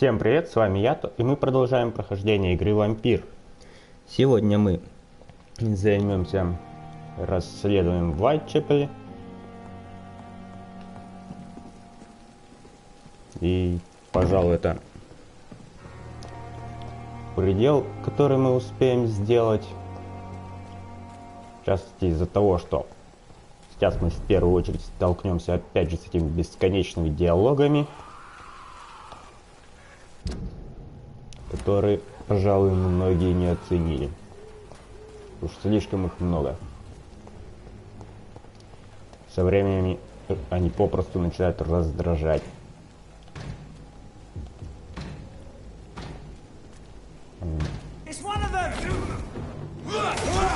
Всем привет, с вами Ято, и мы продолжаем прохождение игры Vampyr. Сегодня мы займемся расследованием в Уайтчепеле. И, пожалуй, это предел, который мы успеем сделать. В частности, из-за того, что сейчас мы в первую очередь столкнемся опять же с этими бесконечными диалогами, которые, пожалуй, многие не оценили. Уж слишком их много. Со временем они попросту начинают раздражать.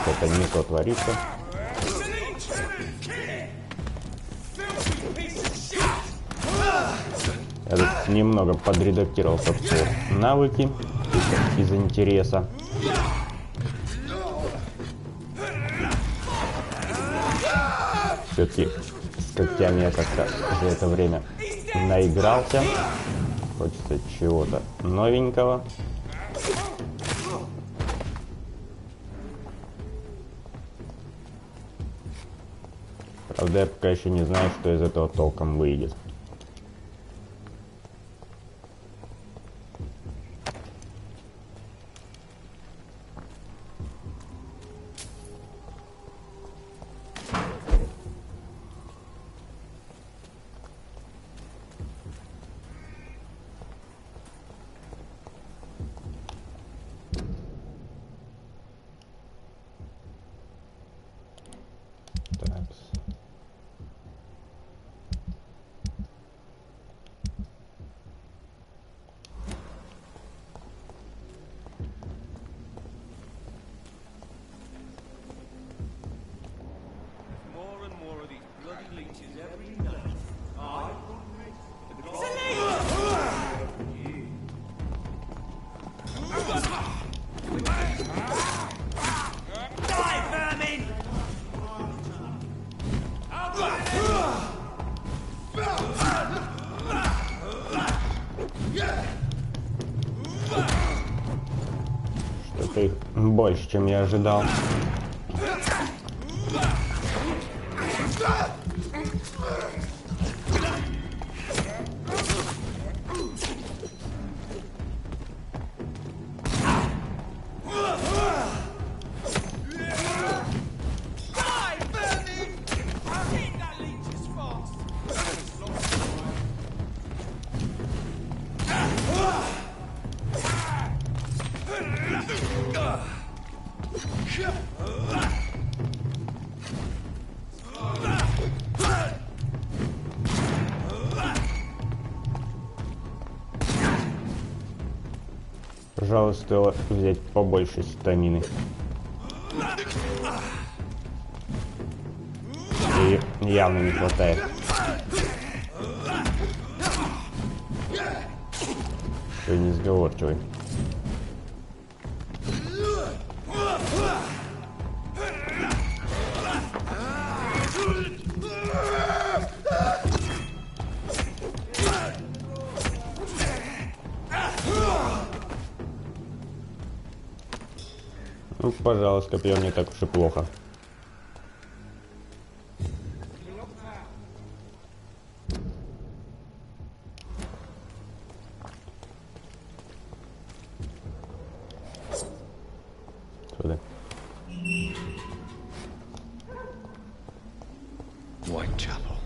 Это не то творится. Я тут немного подредактировал собственно навыки из интереса. Все-таки с когтями я как-то за это время наигрался. Хочется чего-то новенького. Правда, я пока еще не знаю, что из этого толком выйдет. Что-то их больше, чем я ожидал. Пожалуй, стоило взять побольше стамины. И явно не хватает. Ты несговорчивый. Ну, пожалуйста, копьем не так уж и плохо. Сюда. Whitechapel.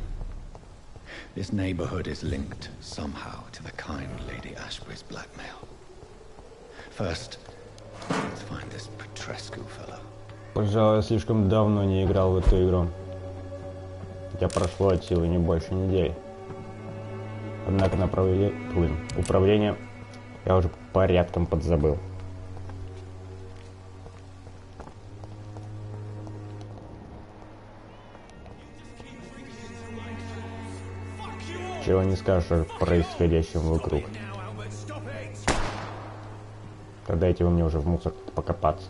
This neighborhood is linked somehow to the kind Lady Ashbury's blackmail. First, let's find this Petrescu fellow. Пожалуй, я слишком давно не играл в эту игру. Хотя прошло от силы не больше недели. Однако управление я уже порядком подзабыл. Чего не скажешь о происходящем вокруг. Да дайте вы мне уже в мусор покопаться.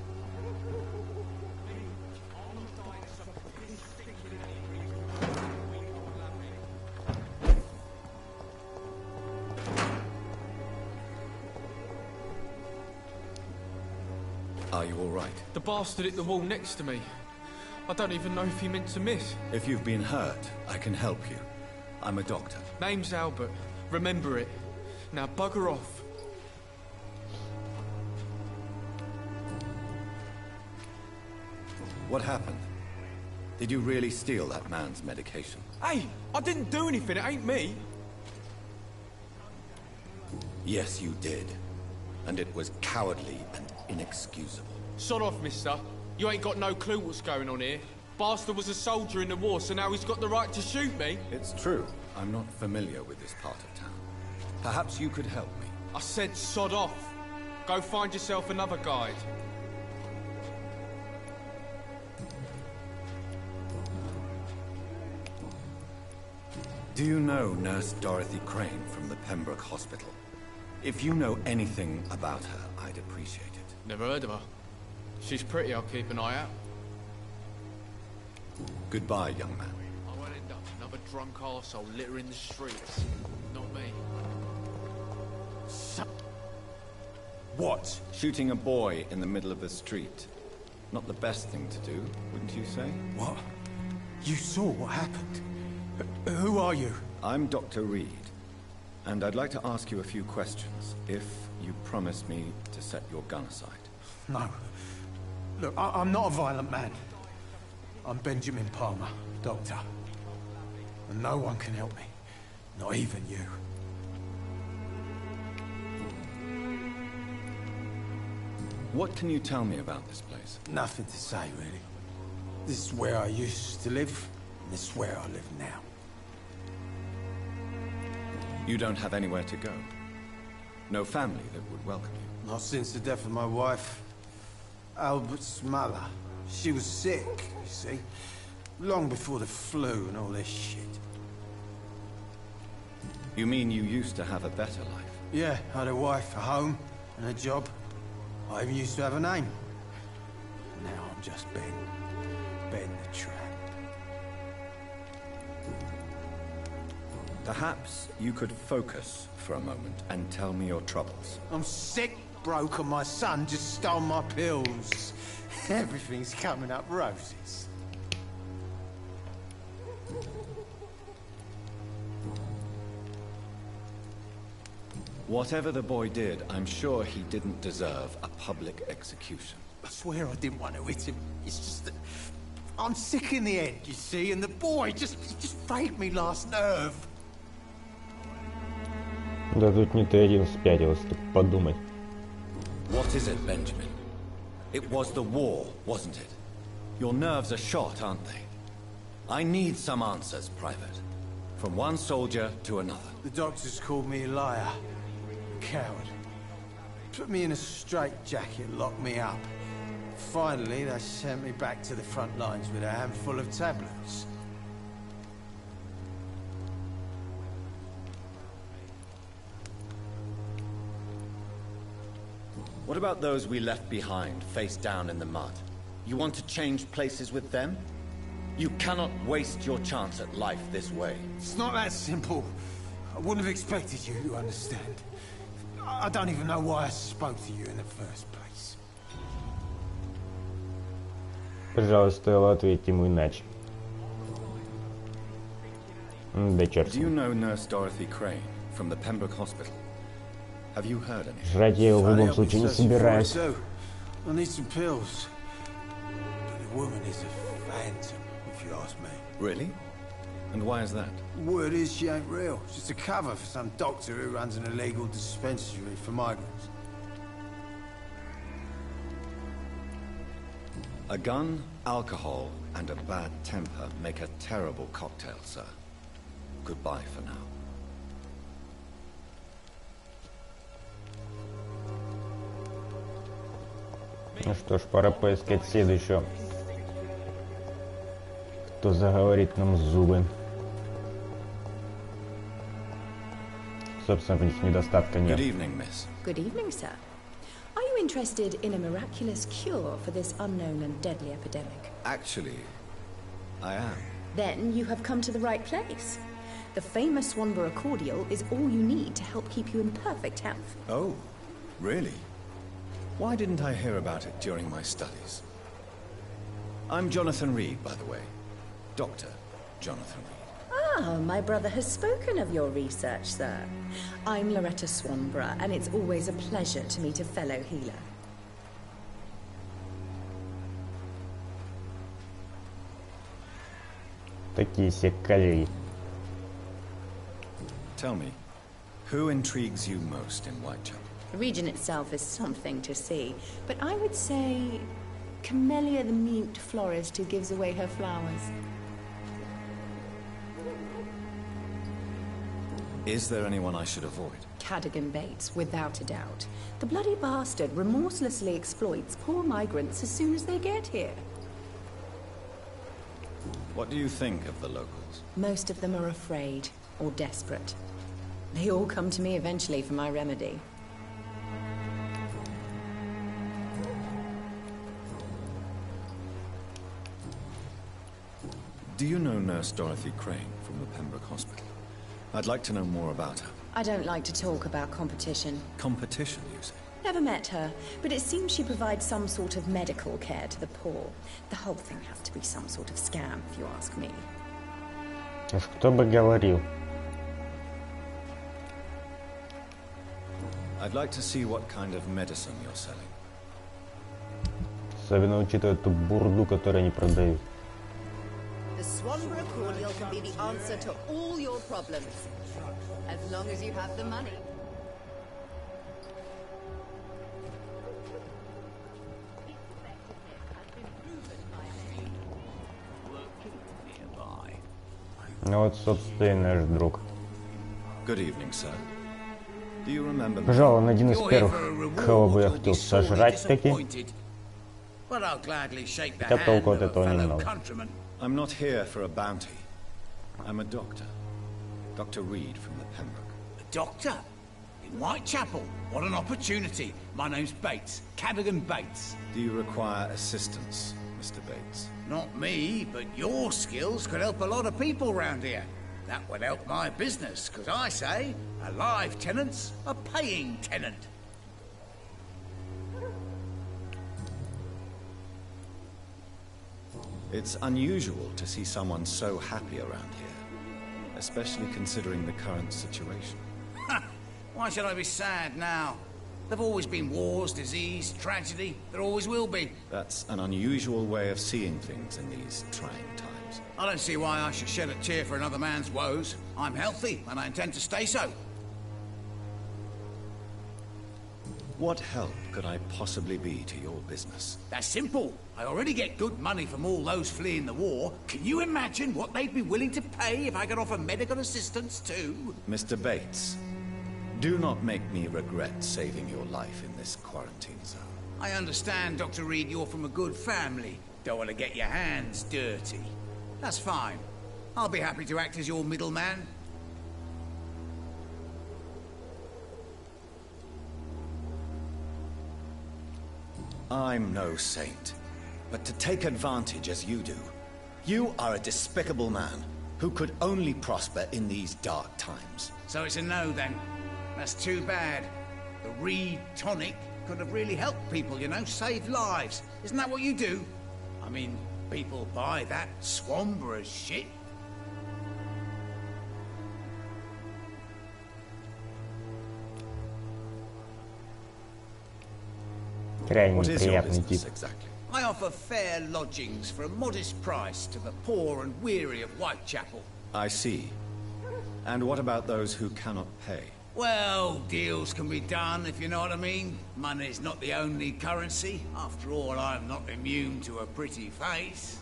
Are you all right? The bastard hit the wall next to me. I don't even know if he meant to miss. If you've been hurt, I can help you. I'm a doctor. Name's Albert. Remember it. Now bugger off. What happened? Did you really steal that man's medication? Hey, I didn't do anything. It ain't me. Yes, you did. And it was cowardly and inexcusable. Sod off, mister. You ain't got no clue what's going on here. Bastard was a soldier in the war, so now he's got the right to shoot me. It's true. I'm not familiar with this part of town. Perhaps you could help me. I said sod off. Go find yourself another guide. Do you know Nurse Dorothy Crane from the Pembroke Hospital? If you know anything about her, I'd appreciate it. Never heard of her. She's pretty, I'll keep an eye out. Goodbye, young man. I won't end up another drunk arsehole littering the streets. Not me. What? Shooting a boy in the middle of the street. Not the best thing to do, wouldn't you say? What? You saw what happened? Who are you? I'm Dr. Reed, and I'd like to ask you a few questions, if you promise me to set your gun aside. No. Look, I'm not a violent man. I'm Benjamin Palmer, doctor. And no one can help me. Not even you. What can you tell me about this place? Nothing to say, really. This is where I used to live, and this is where I live now. You don't have anywhere to go? No family that would welcome you? Not since the death of my wife, Albert's mother. She was sick, you see. Long before the flu and all this shit. You mean you used to have a better life? Yeah, I had a wife, a home, and a job. I even used to have a name. Now I'm just Ben. Ben the Tramp. Perhaps you could focus for a moment and tell me your troubles. I'm sick, broke, and my son just stole my pills. Everything's coming up roses. Whatever the boy did, I'm sure he didn't deserve a public execution. I swear I didn't want to hit him. It's just that I'm sick in the head, you see, and the boy just frayed me last nerve. Да тут не ты один спятился, так подумай. What is it, Benjamin? It was the war, wasn't it? Your nerves are shot, aren't they? I need some answers, Private. From one soldier to another. The doctors called me a liar. A coward. Put me in a straitjacket, locked me up. Finally, they sent me back to the front lines with a handful of tablets. What about those we left behind, face down in the mud? You want to change places with them? You cannot waste your chance at life this way. It's not that simple. I wouldn't have expected you to understand. I don't even know why I spoke to you in the first place. Пожалуй, стоило ответить ему иначе. Да черт. Do you know Nurse Dorothy Crane from the Pembroke Hospital? Have you heard any? Жрать я его в любом случае не собираюсь. I need some pills. But the woman is a phantom, if you ask me. Really? And why is that? Word is she ain't real. She's a cover for some doctor who runs an illegal dispensary for migrants. A gun, alcohol, and a bad temper make a terrible cocktail, sir. Goodbye for now. Ну что ж, пора поискать следующего. Кто заговорит нам зубы. Собственно, в них недостатка нет. Good evening, miss. Good evening, sir. Are you interested in a miraculous cure for this unknown and deadly epidemic? Actually, I am. Then you have come to the right place. The famous Swanborough cordial is all you need to help keep you in perfect health. Oh, really? Why didn't I hear about it during my studies? I'm Jonathan Reed, by the way. Dr. Jonathan Reed. Ah, my brother has spoken of your research, sir. I'm Loretta Swanborough, and it's always a pleasure to meet a fellow healer. Такие секари. Tell me, who intrigues you most in Whitechapel? The region itself is something to see, but I would say Camellia the mute florist who gives away her flowers. Is there anyone I should avoid? Cadogan Bates, without a doubt. The bloody bastard remorselessly exploits poor migrants as soon as they get here. What do you think of the locals? Most of them are afraid, or desperate. They all come to me eventually for my remedy. Do you know Nurse Dorothy Crane from the Pembroke Hospital? I'd like to know more about her. I don't like to talk about competition. Competition, you say? Never met her, but it seems she provides some sort of medical care to the poor. The whole thing has to be some sort of scam, if you ask me. Уж кто бы говорил. I'd like to see what kind of medicine you're selling. Особенно учитывая ту бурду, которую они продают. The Swanborough cordial can be the answer to all your problems, as long as you have the money. Ну вот, собственно, и наш друг. Good evening, sir. Do you remember? Пожалуй, он один из первых, кого бы я хотел сожрать таки. Хотя толку от этого немного. I'm not here for a bounty. I'm a doctor. Dr. Reed from the Pembroke. A doctor? In Whitechapel? What an opportunity. My name's Bates. Cadogan Bates. Do you require assistance, Mr. Bates? Not me, but your skills could help a lot of people round here. That would help my business, because I say, a live tenant's a paying tenant. It's unusual to see someone so happy around here, especially considering the current situation. Why should I be sad now? There've always been wars, disease, tragedy. There always will be. That's an unusual way of seeing things in these trying times. I don't see why I should shed a tear for another man's woes. I'm healthy, and I intend to stay so. What help could I possibly be to your business? That's simple. I already get good money from all those fleeing the war. Can you imagine what they'd be willing to pay if I could offer medical assistance too? Mr. Bates, do not make me regret saving your life in this quarantine zone. I understand, Dr. Reed, you're from a good family. Don't want to get your hands dirty. That's fine. I'll be happy to act as your middleman. I'm no saint, but to take advantage as you do, you are a despicable man who could only prosper in these dark times. So it's a no then. That's too bad. The Reed tonic could have really helped people, you know, saved lives. Isn't that what you do? I mean, people buy that Swanborough shit. Крайне What is your неприятный business тип. exactly? I offer fair lodgings for a modest price to the poor and weary of Whitechapel. I see. And what about those who cannot pay? Well, deals can be done, if you know what I mean. Money's not the only currency. After all, I'm not immune to a pretty face.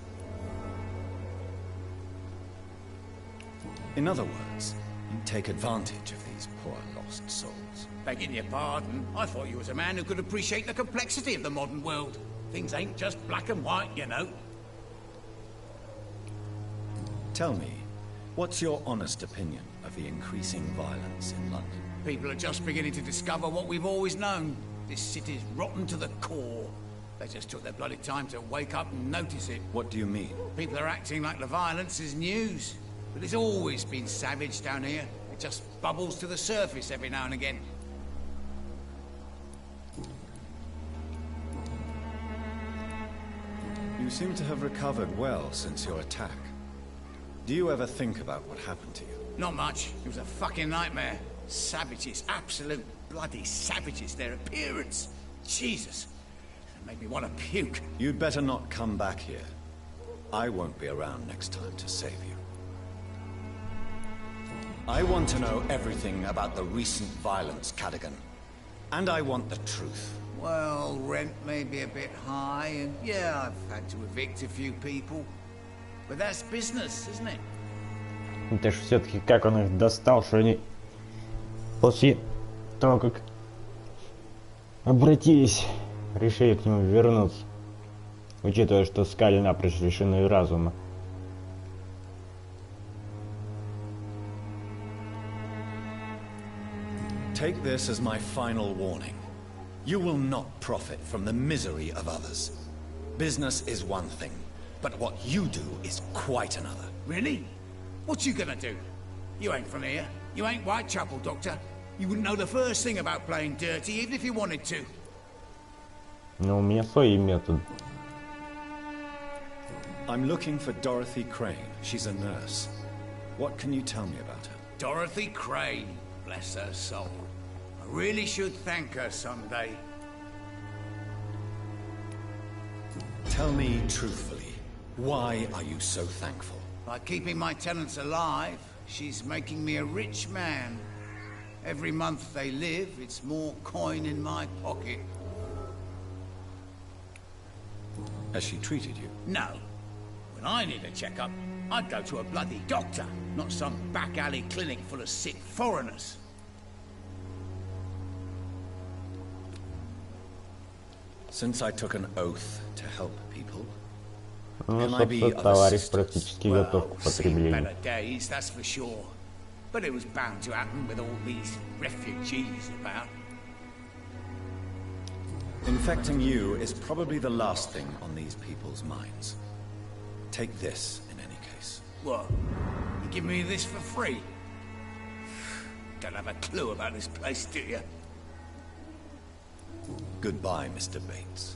In other words, you take advantage of these poor lost souls. Begging your pardon, I thought you was a man who could appreciate the complexity of the modern world. Things ain't just black and white, you know. Tell me, what's your honest opinion of the increasing violence in London? People are just beginning to discover what we've always known. This city's rotten to the core. They just took their bloody time to wake up and notice it. What do you mean? People are acting like the violence is news. But it's always been savage down here. It just bubbles to the surface every now and again. You seem to have recovered well since your attack. Do you ever think about what happened to you? Not much. It was a fucking nightmare. Savages, absolute bloody savages. Their appearance. Jesus. It made me want to puke. You'd better not come back here. I won't be around next time to save you. I want to know everything about the recent violence, Cadogan. And I want the truth. Well, rent may be a bit high, and yeah, I've had to evict a few people. But that's business, isn't it? Это ж все-таки как он их достал, что они после того, как обратились, решили к нему вернуться, учитывая, что Скали напрочь лишены разума. Take this as my final warning. You will not profit from the misery of others. Business is one thing, but what you do is quite another. Really? What you gonna do? You ain't from here. You ain't Whitechapel, Doctor. You wouldn't know the first thing about playing dirty, even if you wanted to. Но у меня свои методы. I'm looking for Dorothy Crane. She's a nurse. What can you tell me about her? Dorothy Crane, bless her soul. I really should thank her someday. Tell me truthfully, why are you so thankful? By keeping my tenants alive, she's making me a rich man. Every month they live, it's more coin in my pocket. Has she treated you? No. When I need a checkup, I'd go to a bloody doctor, not some back alley clinic full of sick foreigners. Since I took an oath to help people, Ну, собственно, товарищ практически готов к потреблению. Better days, that's for sure. But it was bound to happen with all these refugees about. infecting you is probably the last thing on these people's minds. Take this, in any case. What? You give me this for free? Don't have a clue about this place, do you? Goodbye, Mr. Bates.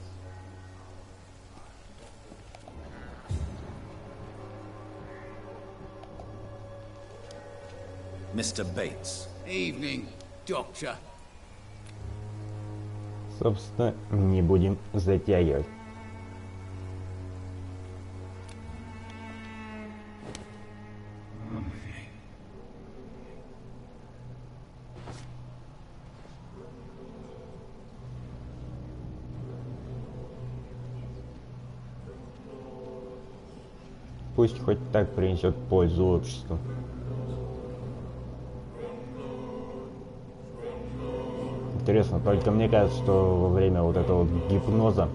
Mr. Bates. Evening, Doctor. Собственно, не будем затягивать. Пусть хоть так принесет пользу обществу. Интересно, только мне кажется, что во время вот этого вот гипноза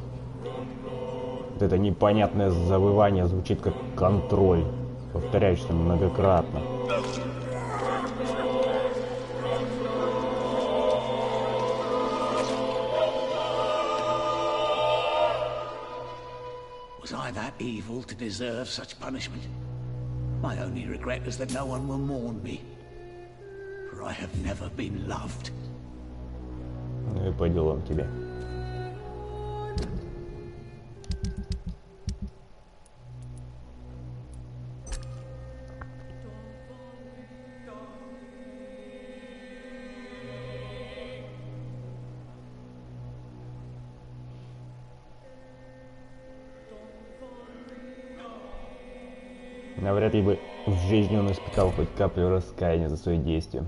вот это непонятное завывание звучит как контроль, повторяющийся многократно. Was I that evil to deserve such punishment? My only regret is that no one will mourn me, for I have never been loved. Ну и по делам тебе. Навряд ли бы в жизни он испытал хоть каплю раскаяния за свои действия.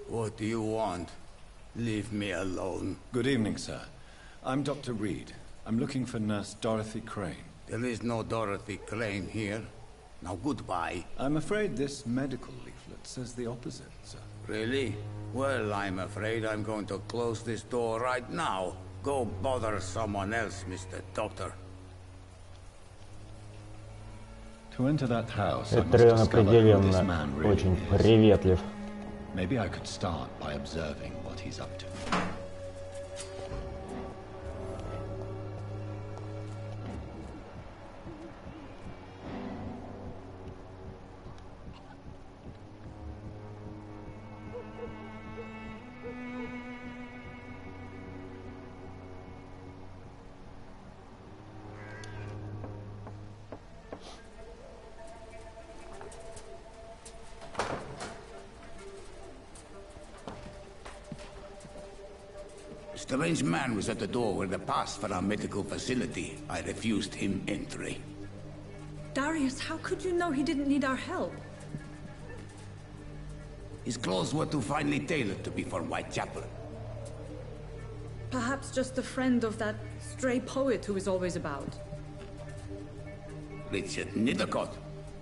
What do you want? Leave me alone. Good evening, sir. I'm Dr. Reed. I'm looking for Nurse Dorothy Crane. There is no Dorothy Crane here. Now goodbye. I'm afraid this medical leaflet says the opposite, sir. Really? Well, I'm afraid I'm going to close this door right now. Go bother someone else, Mr. Doctor. To enter that house, I Этот must район discover who this определенно man really очень is. приветлив. Maybe I could start by observing what he's up to. Strange man was at the door with a pass for our medical facility. I refused him entry. Darius, how could you know he didn't need our help? His clothes were too finely tailored to be for Whitechapel. Perhaps just a friend of that stray poet who is always about. Richard Nithercott?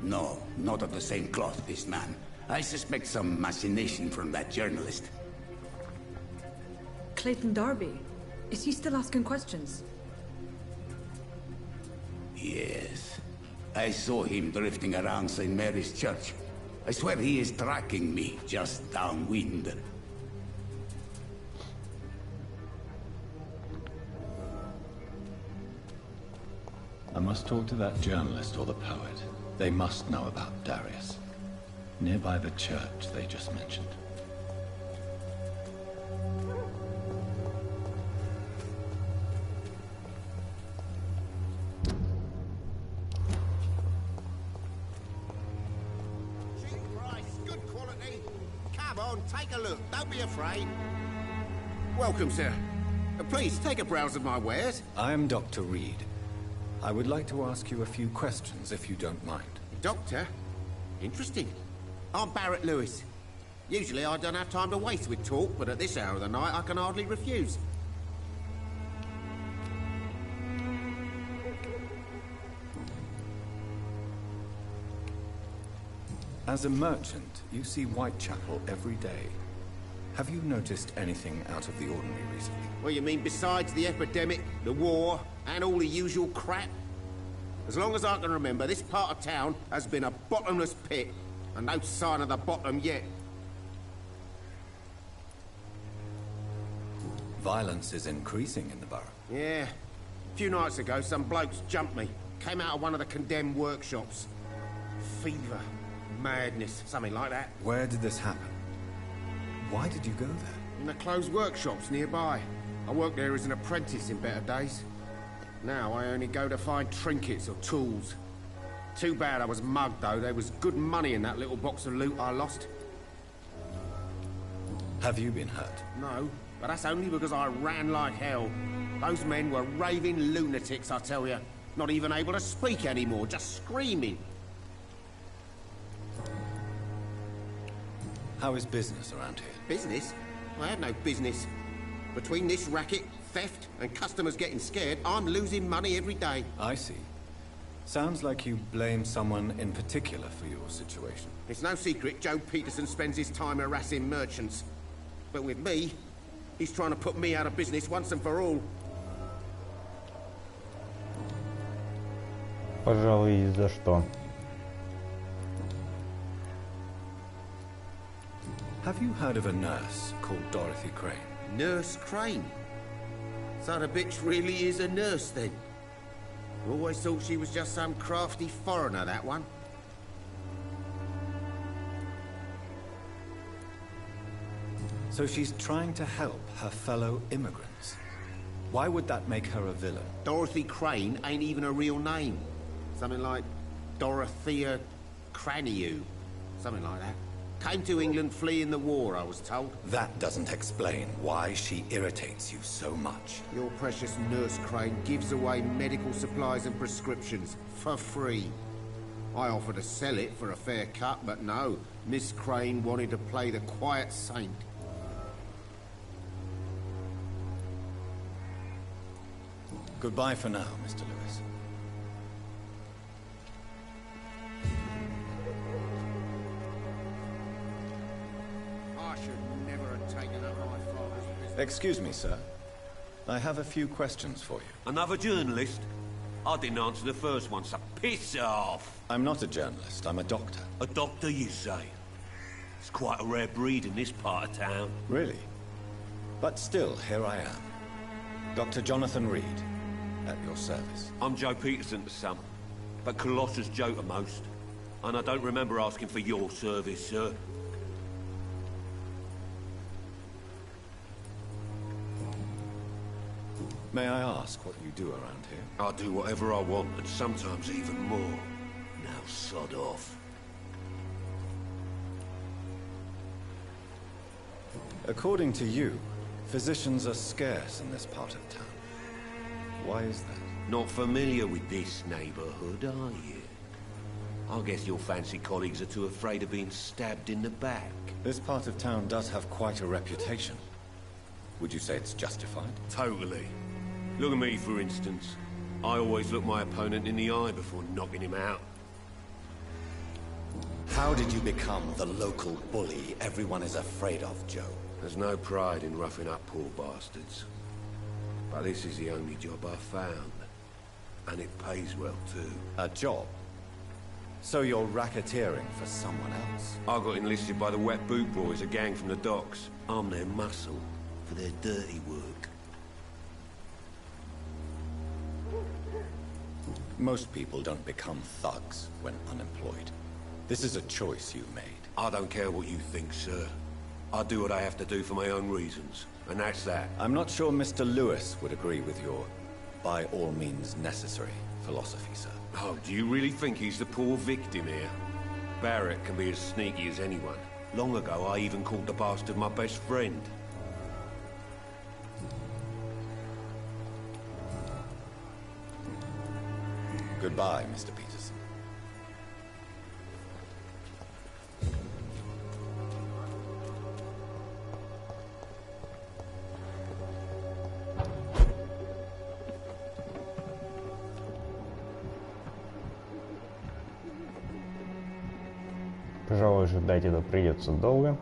No, not of the same cloth, this man. I suspect some machination from that journalist. Clayton Darby. Is he still asking questions? Yes. I saw him drifting around St. Mary's Church. I swear he is tracking me, just downwind. I must talk to that journalist or the poet. They must know about Darius. Nearby the church they just mentioned. Take a look. Don't be afraid. Welcome, sir. Please, take a browse of my wares. I am Dr. Reed. I would like to ask you a few questions, if you don't mind. Doctor? Interesting. I'm Barrett Lewis. Usually I don't have time to waste with talk, but at this hour of the night I can hardly refuse. As a merchant, you see Whitechapel every day. Have you noticed anything out of the ordinary recently? Well, you mean besides the epidemic, the war, and all the usual crap? As long as I can remember, this part of town has been a bottomless pit, and no sign of the bottom yet. Violence is increasing in the borough. Yeah. A few nights ago, some blokes jumped me. Came out of one of the condemned workshops. Fever. Madness, something like that. Where did this happen? Why did you go there? In the closed workshops nearby. I worked there as an apprentice in better days. Now I only go to find trinkets or tools. Too bad I was mugged, though. There was good money in that little box of loot I lost. Have you been hurt? No, but that's only because I ran like hell. Those men were raving lunatics, I tell you. Not even able to speak anymore, just screaming. How is business around here? Business? I had no business. Between this racket, theft, and customers getting scared, I'm losing money every day. I see. Sounds like you blame someone in particular for your situation. It's no secret Joe Peterson spends his time harassing merchants. But with me, he's trying to put me out of business once and for all. Пожалуй, из-за что? Have you heard of a nurse called Dorothy Crane? Nurse Crane? So the bitch really is a nurse, then? Always thought she was just some crafty foreigner, that one. So she's trying to help her fellow immigrants. Why would that make her a villain? Dorothy Crane ain't even a real name. Something like Dorothea Craniu. Something like that. Came to England fleeing the war, I was told. That doesn't explain why she irritates you so much. Your precious Nurse Crane gives away medical supplies and prescriptions for free. I offered to sell it for a fair cut, but no. Miss Crane wanted to play the quiet saint. Goodbye for now, Mr. Lewis. I should never have taken up my father's business. Excuse me, sir. I have a few questions for you. Another journalist? I didn't answer the first one, so piss off. I'm not a journalist, I'm a doctor. A doctor, you say? It's quite a rare breed in this part of town. Really? But still, here I am. Dr. Jonathan Reed, at your service. I'm Joe Peterson to some, but Colossus Joe to most. And I don't remember asking for your service, sir. May I ask what you do around here? I do whatever I want, and sometimes even more. Now sod off. According to you, physicians are scarce in this part of town. Why is that? Not familiar with this neighborhood, are you? I guess your fancy colleagues are too afraid of being stabbed in the back. This part of town does have quite a reputation. Would you say it's justified? Totally. Look at me, for instance. I always look my opponent in the eye before knocking him out. How did you become the local bully everyone is afraid of, Joe? There's no pride in roughing up poor bastards. But this is the only job I've found. And it pays well, too. A job? So you're racketeering for someone else? I got enlisted by the Wet Boot Boys, a gang from the docks. I'm their muscle for their dirty work. Most people don't become thugs when unemployed. This is a choice you made. I don't care what you think, sir. I do what I have to do for my own reasons, and that's that. I'm not sure Mr. Lewis would agree with your by all means necessary philosophy, sir. Oh, do you really think he's the poor victim here? Barrett can be as sneaky as anyone. Long ago, I even called the bastard my best friend. Goodbye, Mr. Peterson. Пожалуй, ждать это придется долго.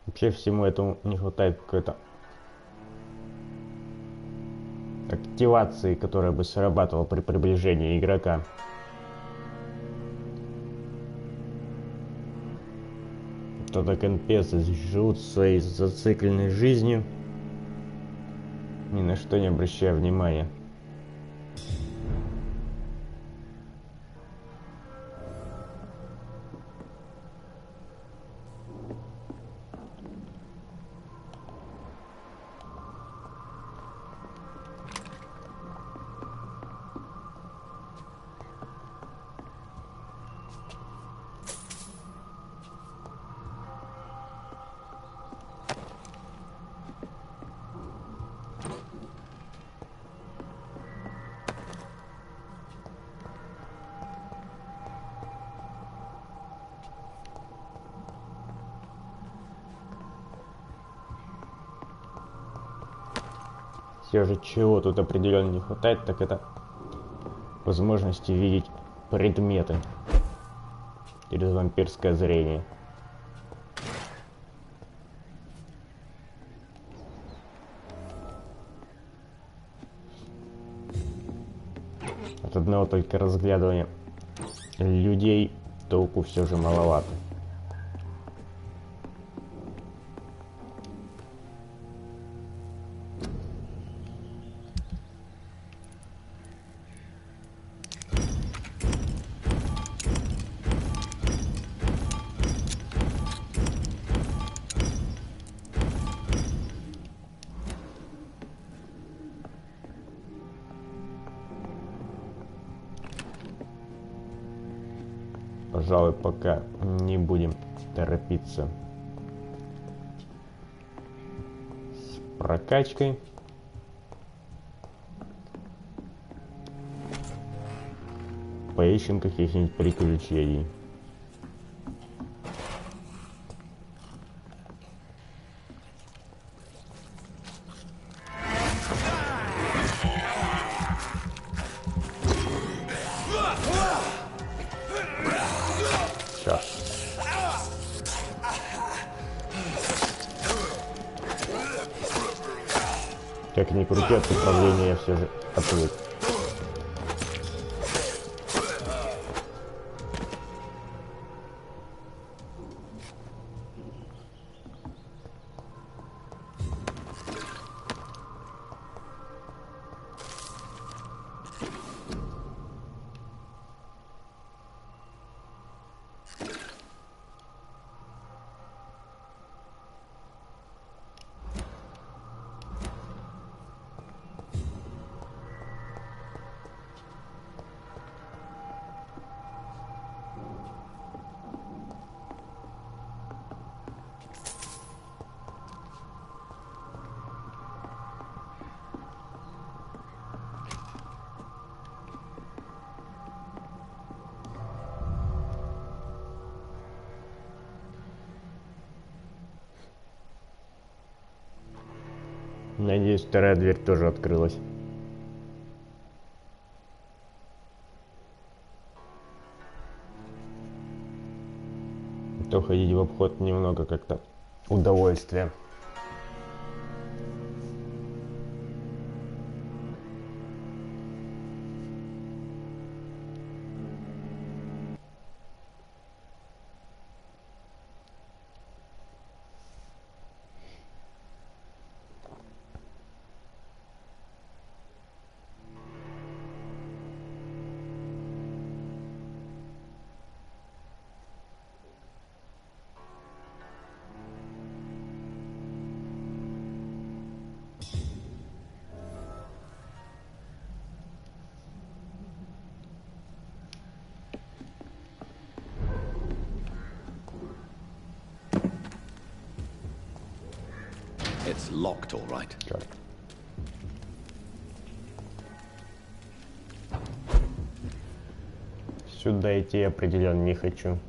Вообще всему этому не хватает какой-то активации, которая бы срабатывала при приближении игрока. То-то конпесы живут своей зацикленной жизнью, ни на что не обращая внимания. Все же чего тут определенно не хватает, так это возможности видеть предметы через вампирское зрение. От одного только разглядывания людей толку все же маловато. Пожалуй, пока не будем торопиться с прокачкой. Поищем каких-нибудь приключений. Как ни крути, от управления я все же отвык. Надеюсь, вторая дверь тоже открылась. То ходить в обход немного как-то удовольствие. It's locked, all right. Черт. Сюда идти я определенно не хочу.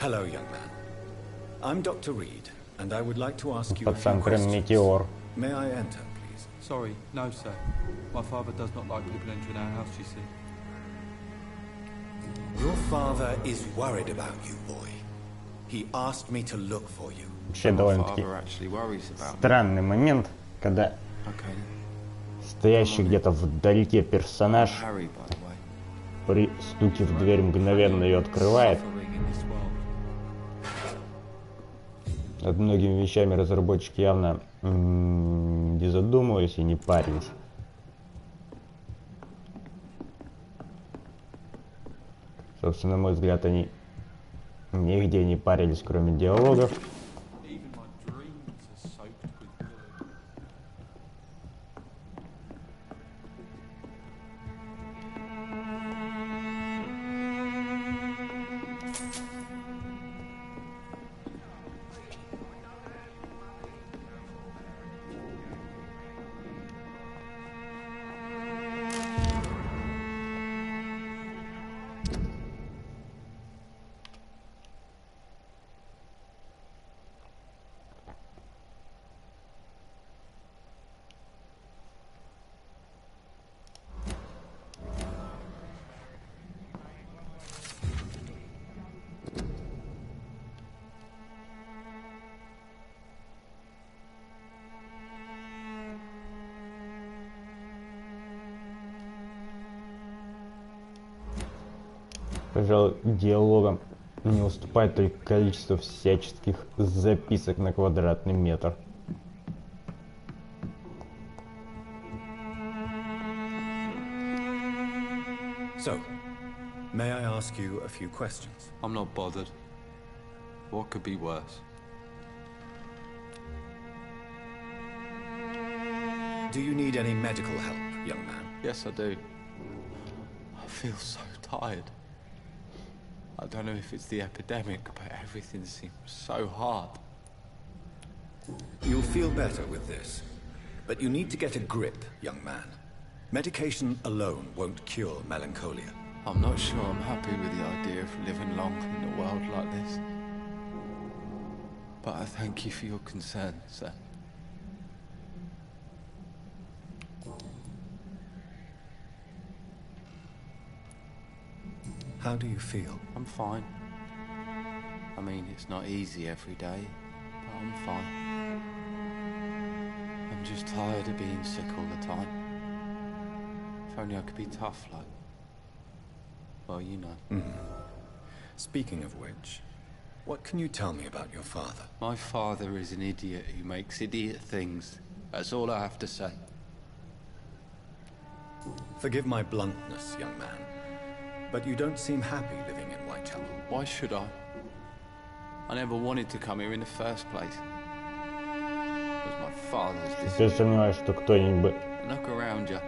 Hello, young man. I'm Dr. Reed, and I would like to ask you a few Пацан прям questions. метеор. May I enter, please? Sorry, no, sir. My father does not like people entering our house, you see. Your father is worried about you, boy. He asked me to look for you. Вообще довольно-таки странный момент, когда стоящий где-то вдалеке персонаж при стуке в дверь мгновенно ее открывает. Над многими вещами разработчики явно не задумывались и не парились. Собственно, на мой взгляд, они Нигде не парились, кроме диалогов. Пожалуй, диалогам не уступает только количество всяческих записок на квадратный метр. So, may I ask you a few questions? I'm not bothered. What could be worse? Do you need any medical help, young man? Yes, I do. I feel so tired. I don't know if it's the epidemic, but everything seems so hard. You'll feel better with this. But you need to get a grip, young man. Medication alone won't cure melancholia. I'm not sure I'm happy with the idea of living long in a world like this. But I thank you for your concern, sir. How do you feel? I'm fine. I mean, it's not easy every day, but I'm fine. I'm just tired of being sick all the time. If only I could be tough like... well, you know. Speaking of which, what can you tell me about your father? My father is an idiot who makes idiot things. That's all I have to say. Forgive my bluntness, young man. But you don't seem happy living in Whitechapel. Why should I? I never wanted to come here in the first place. It was my father's decision. Я сомневаюсь, что кто-нибудь Look around you.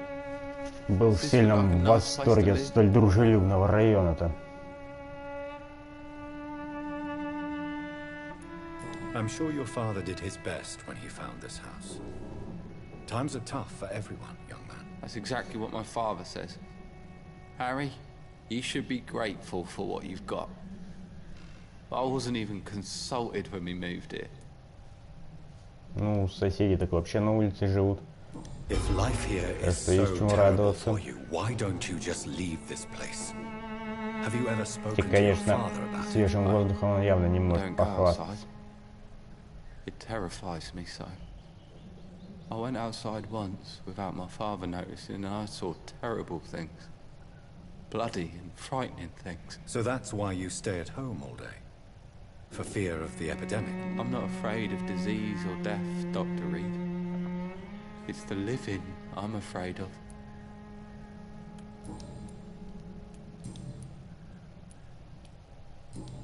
был в сильном восторге от столь дружелюбного района-то. I'm sure your father did his best when he found this house. Times are tough for everyone, young man. That's exactly what my father says. Harry, you should be grateful for what you've got. I wasn't even consulted when we moved here. Ну, соседи так вообще на улице живут. If life here is so terrible for you, why don't you just leave this place? Have you ever spoken to your father about it? Свежим воздухом он явно не может похвастаться. It terrifies me so. I went outside once without my father noticing and I saw terrible things. Bloody and frightening things. So that's why you stay at home all day? For fear of the epidemic? I'm not afraid of disease or death, Dr. Reed. It's the living I'm afraid of.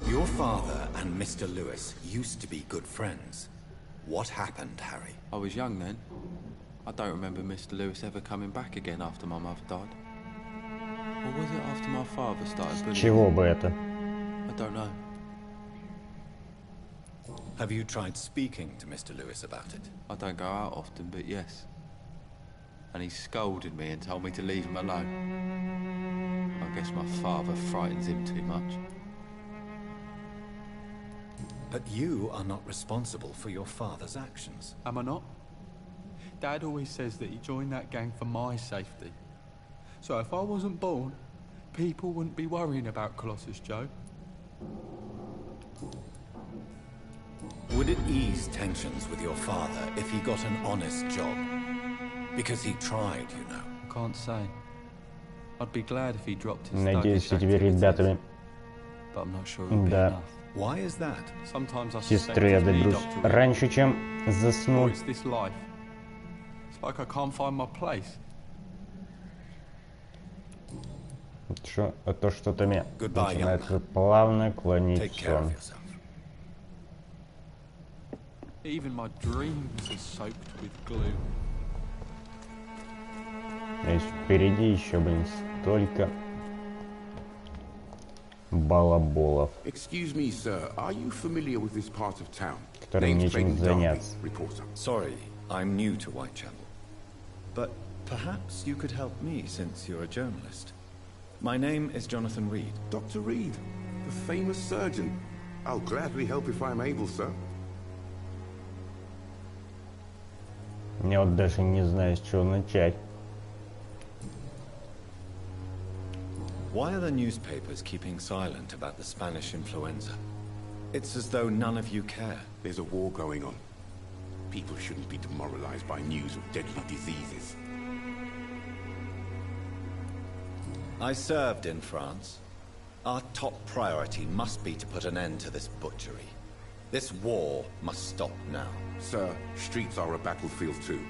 Your father and Mr. Lewis used to be good friends. What happened, Harry? I was young then. I don't remember Mr. Lewis ever coming back again after my mother died. Or was it after my father started bullying? Чего бы это? I don't know. Have you tried speaking to Mr. Lewis about it? I don't go out often, but yes. And he scolded me and told me to leave him alone. I guess my father frightens him too much. But you are not responsible for your father's actions. Am I not? Dad always says that he joined that gang for my safety. So if I wasn't born, people wouldn't be worrying about Colossus Joe. Would it ease tensions with your father if he got an honest job? Because he tried, you know. I can't say. I'd be glad if he dropped his Надеюсь, с этими ребятами, but I'm not sure it would be да, enough. Why is that? Sometimes I сестры я доберусь раньше, чем засну. It's this life. It's like I can't find my place. то что-то начинается плавно клонить в сон. Even my dreams are soaked with glue. То есть впереди еще, блин, столько балаболов, Excuse me, sir. Are you familiar with this part of town? которым нечем заняться. Sorry, I'm new to Whitechapel. But perhaps you could help me since you're a journalist. My name is Jonathan Reed. Dr. Reed, the famous surgeon. I'll gladly help if I'm able, sir. Я вот даже не знаю, с чего начать. Why are the newspapers keeping silent about the Spanish influenza? It's as though none of you care. There's a war going on. People shouldn't be demoralized by news of deadly diseases. I served in France. Our top priority must be to put an end to this butchery. This war must stop now. Sir, streets are a battlefield too.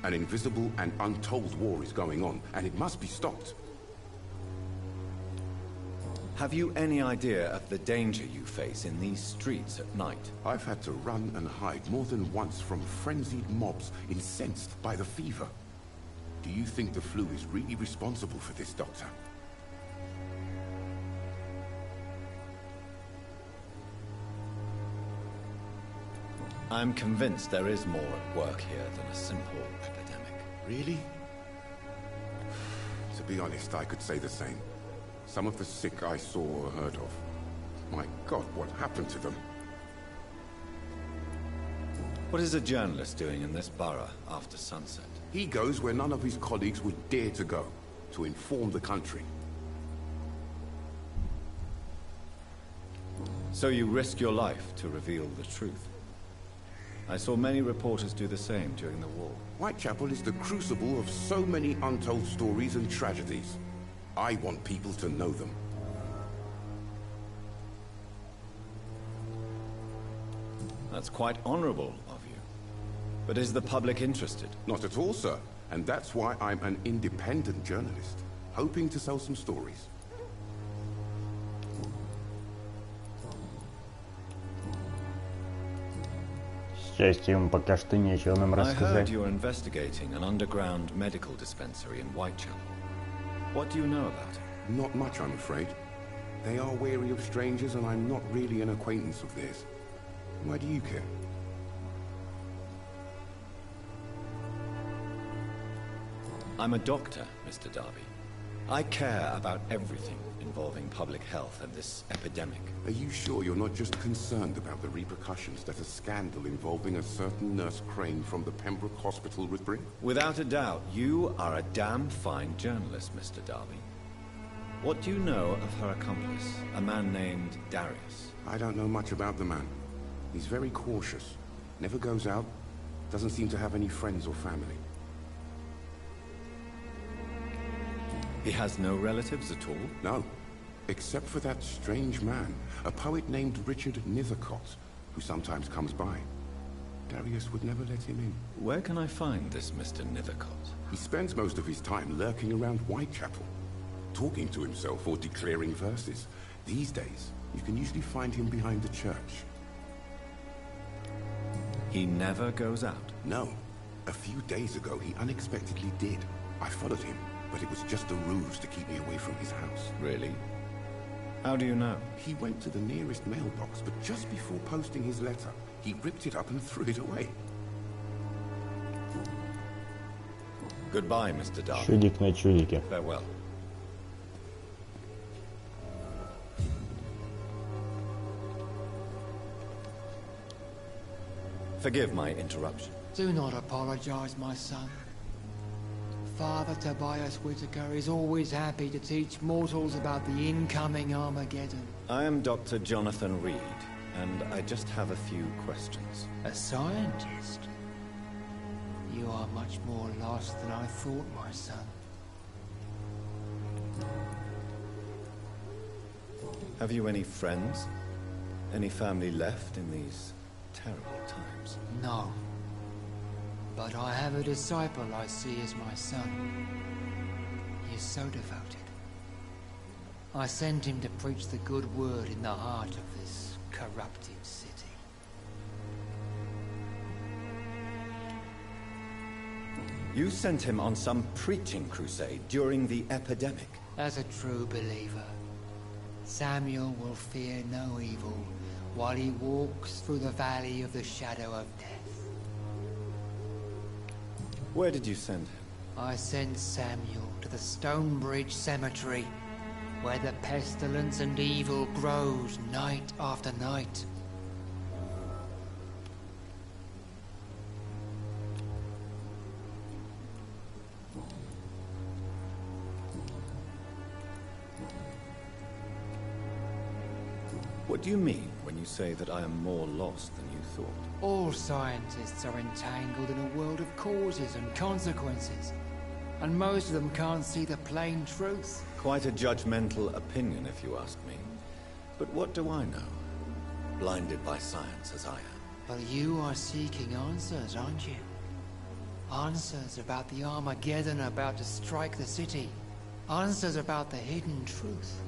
An invisible and untold war is going on, and it must be stopped. Have you any idea of the danger you face in these streets at night? I've had to run and hide more than once from frenzied mobs incensed by the fever. Do you think the flu is really responsible for this, Doctor? I'm convinced there is more at work here than a simple epidemic. Really? To be honest, I could say the same. Some of the sick I saw or heard of. My God, what happened to them? What is a journalist doing in this borough after sunset? He goes where none of his colleagues would dare to go, to inform the country. So you risk your life to reveal the truth. I saw many reporters do the same during the war. Whitechapel is the crucible of so many untold stories and tragedies. I want people to know them. That's quite honorable of you. But is the public interested? Not at all, sir. And that's why I'm an independent journalist, hoping to sell some stories. Счастье, ему пока что нечего нам I heard рассказать. you're investigating an underground medical dispensary in Whitechapel. What do you know about it? Not much, I'm afraid. They are wary of strangers, and I'm not really an acquaintance of theirs. Why do you care? I'm a doctor, Mr. Darby. I care about everything involving public health and this epidemic. Are you sure you're not just concerned about the repercussions that a scandal involving a certain Nurse Crane from the Pembroke Hospital would bring? Without a doubt, you are a damn fine journalist, Mr. Darby. What do you know of her accomplice, a man named Darius? I don't know much about the man. He's very cautious. Never goes out. Doesn't seem to have any friends or family. He has no relatives at all? No. Except for that strange man, a poet named Richard Nethercott, who sometimes comes by. Darius would never let him in. Where can I find this Mr. Nethercott? He spends most of his time lurking around Whitechapel, talking to himself or declaring verses. These days, you can usually find him behind the church. He never goes out? No. A few days ago, he unexpectedly did. I followed him, but it was just a ruse to keep me away from his house. Really? How do you know? He went to the nearest mailbox, but just before posting his letter, he ripped it up and threw it away. Goodbye, Mr. Darby. Чудик на чудике. Farewell. Forgive my interruption. Do not apologize, my son. Father Tobias Whitaker is always happy to teach mortals about the incoming Armageddon. I am Dr. Jonathan Reed, and I just have a few questions. A scientist? You are much more lost than I thought, my son. Have you any friends? Any family left in these terrible times? No. But I have a disciple I see as my son. He is so devoted. I sent him to preach the good word in the heart of this corrupted city. You sent him on some preaching crusade during the epidemic. As a true believer, Samuel will fear no evil while he walks through the valley of the shadow of death. Where did you send him? I sent Samuel to the Stonebridge Cemetery, where the pestilence and evil grows night after night. What do you mean when you say that I am more lost than you thought? All scientists are entangled in a world of causes and consequences, and most of them can't see the plain truth. Quite a judgmental opinion, if you ask me. But what do I know? Blinded by science as I am. But you are seeking answers, aren't you? Answers about the Armageddon about to strike the city. Answers about the hidden truth.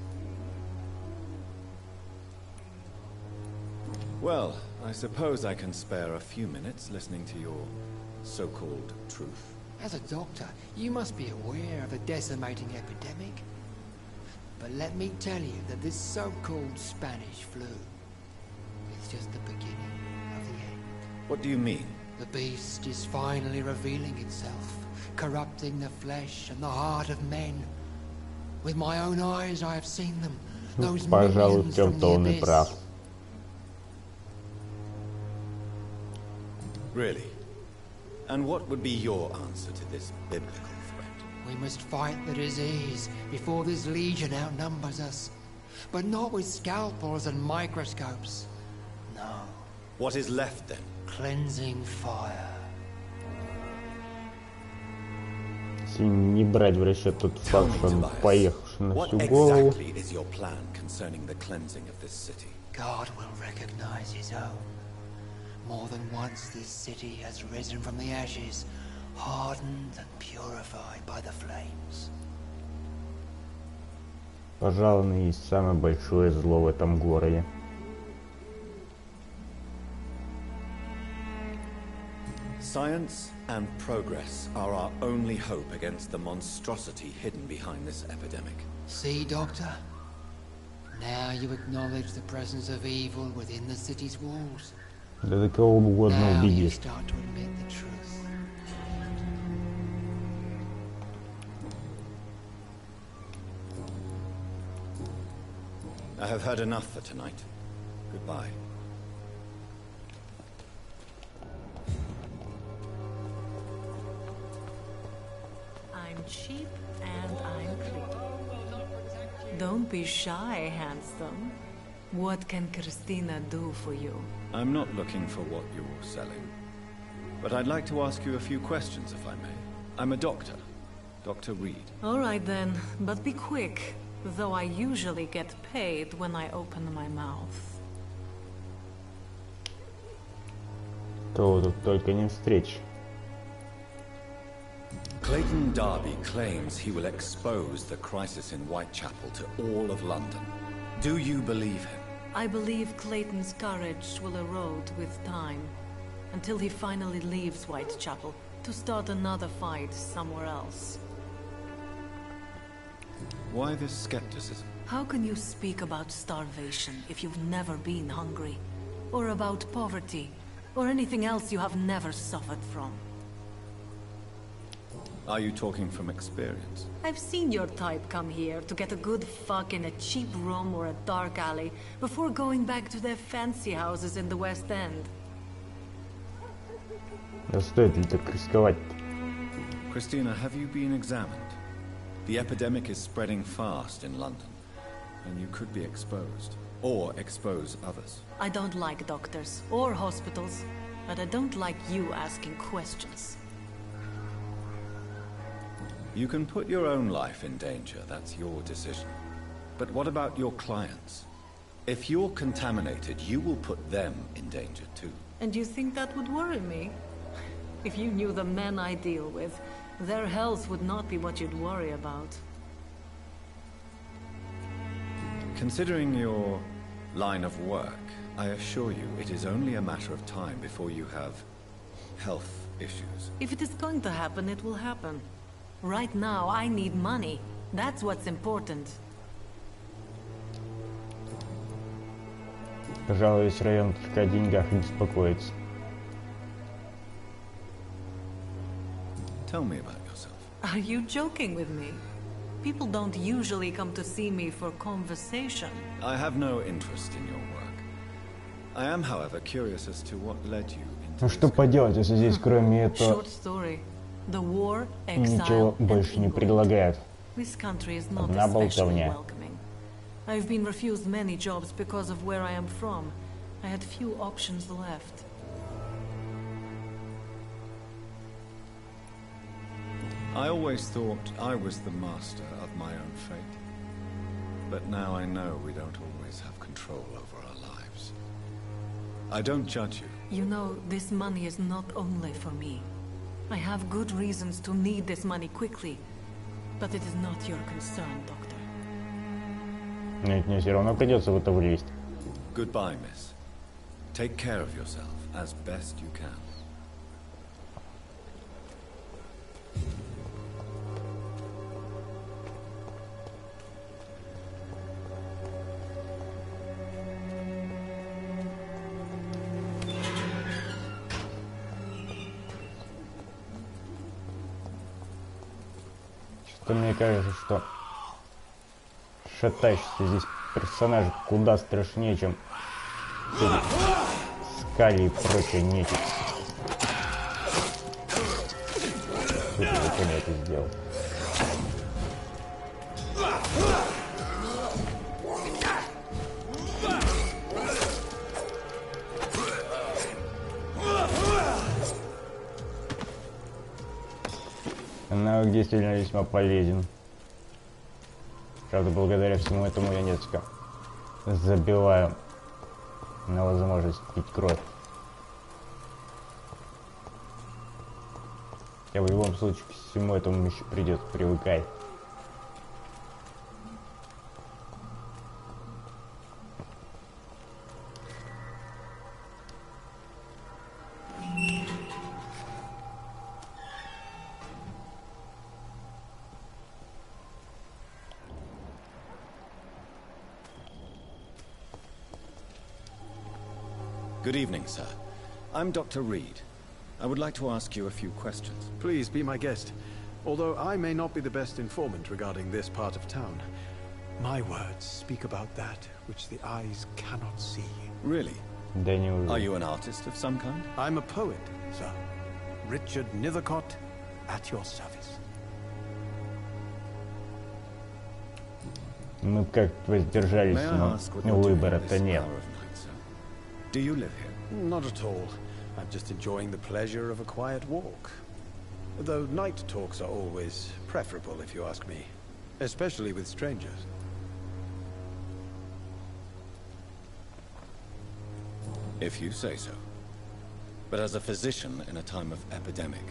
Well, I suppose I can spare a few minutes listening to your so-called truth. As a doctor, you must be aware of the decimating epidemic. But let me tell you that this so-called Spanish flu is just the beginning of the end. What do you mean? The beast is finally revealing itself, corrupting the flesh and the heart of men. With my own eyes I have seen them, those millions from the abyss. Really? And what would be your answer to this biblical threat? We must fight the disease before this legion outnumbers us. But not with scalpels and microscopes. No. What is left then? Cleansing fire. Если не брать в расчет тот факт, что он поехавший на всю голову. What exactly is your plan concerning the cleansing of this city? God will recognize his own. More than once this city has risen from the ashes, hardened and purified by the flames. Пожалуй, он и есть самое большое зло в этом городе. Science and progress are our only hope against the monstrosity hidden behind this epidemic. See, Doctor? Now you acknowledge the presence of evil within the city's walls. Да до кого угодно убедить. I have heard enough for tonight. Goodbye. I'm cheap and I'm clean. Don't be shy, handsome. What can Christina do for you? I'm not looking for what you're selling. But I'd like to ask you a few questions, if I may. I'm a doctor. Dr. Reed. All right then, but be quick. Though I usually get paid when I open my mouth. То тут только не встреч. Clayton Darby claims he will expose the crisis in Whitechapel to all of London. Do you believe him? I believe Clayton's courage will erode with time, until he finally leaves Whitechapel to start another fight somewhere else. Why this skepticism? How can you speak about starvation if you've never been hungry? Or about poverty? Or anything else you have never suffered from? Are you talking from experience? I've seen your type come here to get a good fuck in a cheap room or a dark alley before going back to their fancy houses in the West End. Да стоит ли так рисковать-то? Christina, have you been examined? The epidemic is spreading fast in London, and you could be exposed, or expose others. I don't like doctors or hospitals, but I don't like you asking questions. You can put your own life in danger, that's your decision. But what about your clients? If you're contaminated, you will put them in danger too. And you think that would worry me? If you knew the men I deal with, their health would not be what you'd worry about. Considering your line of work, I assure you it is only a matter of time before you have health issues. If it is going to happen, it will happen. Right now, I need money. That's what's important. Пожалуй, весь район только о деньгах и беспокоится. Tell me about yourself. Are you joking with me? People don't usually come to see me for conversation. I have no interest in your work. I am, however, curious as to what led you into Ну что поделать, если здесь кроме этого Short story. The war, ничего exile, and больше не England. предлагают. This country is not Одна especially болтовня. welcoming. I've been refused many jobs because of where I am from. I had few options left. I always thought I was the master of my own fate. But now I know we don't always have control over our lives. I don't judge you. You know, this money is not only for me. I have good reasons to need this money quickly. But it is not your concern, Doctor. Но ведь мне все равно придется в это влезть. Goodbye, miss. Take care of yourself as best you can. Что мне кажется, что шатающийся здесь персонаж куда страшнее, чем Скали и прочая нечисть. Что ты зачем я это сделал? Навык действительно весьма полезен. Правда, благодаря всему этому я несколько забиваю на возможность пить кровь. Я в любом случае к всему этому еще придется привыкать. Good evening, sir. I'm Dr. Reed. I would like to ask you a few questions. Please be my guest. Although I may not be the best informant regarding this part of town, my words speak about that which the eyes cannot see. Really? Daniel. Are you an artist of some kind? I'm a poet, sir. Richard Nethercott, at your service. Мы как-то воздержались, но выбора-то нет. Do you live here? Not at all. I'm just enjoying the pleasure of a quiet walk. Though night talks are always preferable, if you ask me. Especially with strangers. If you say so. But as a physician in a time of epidemic,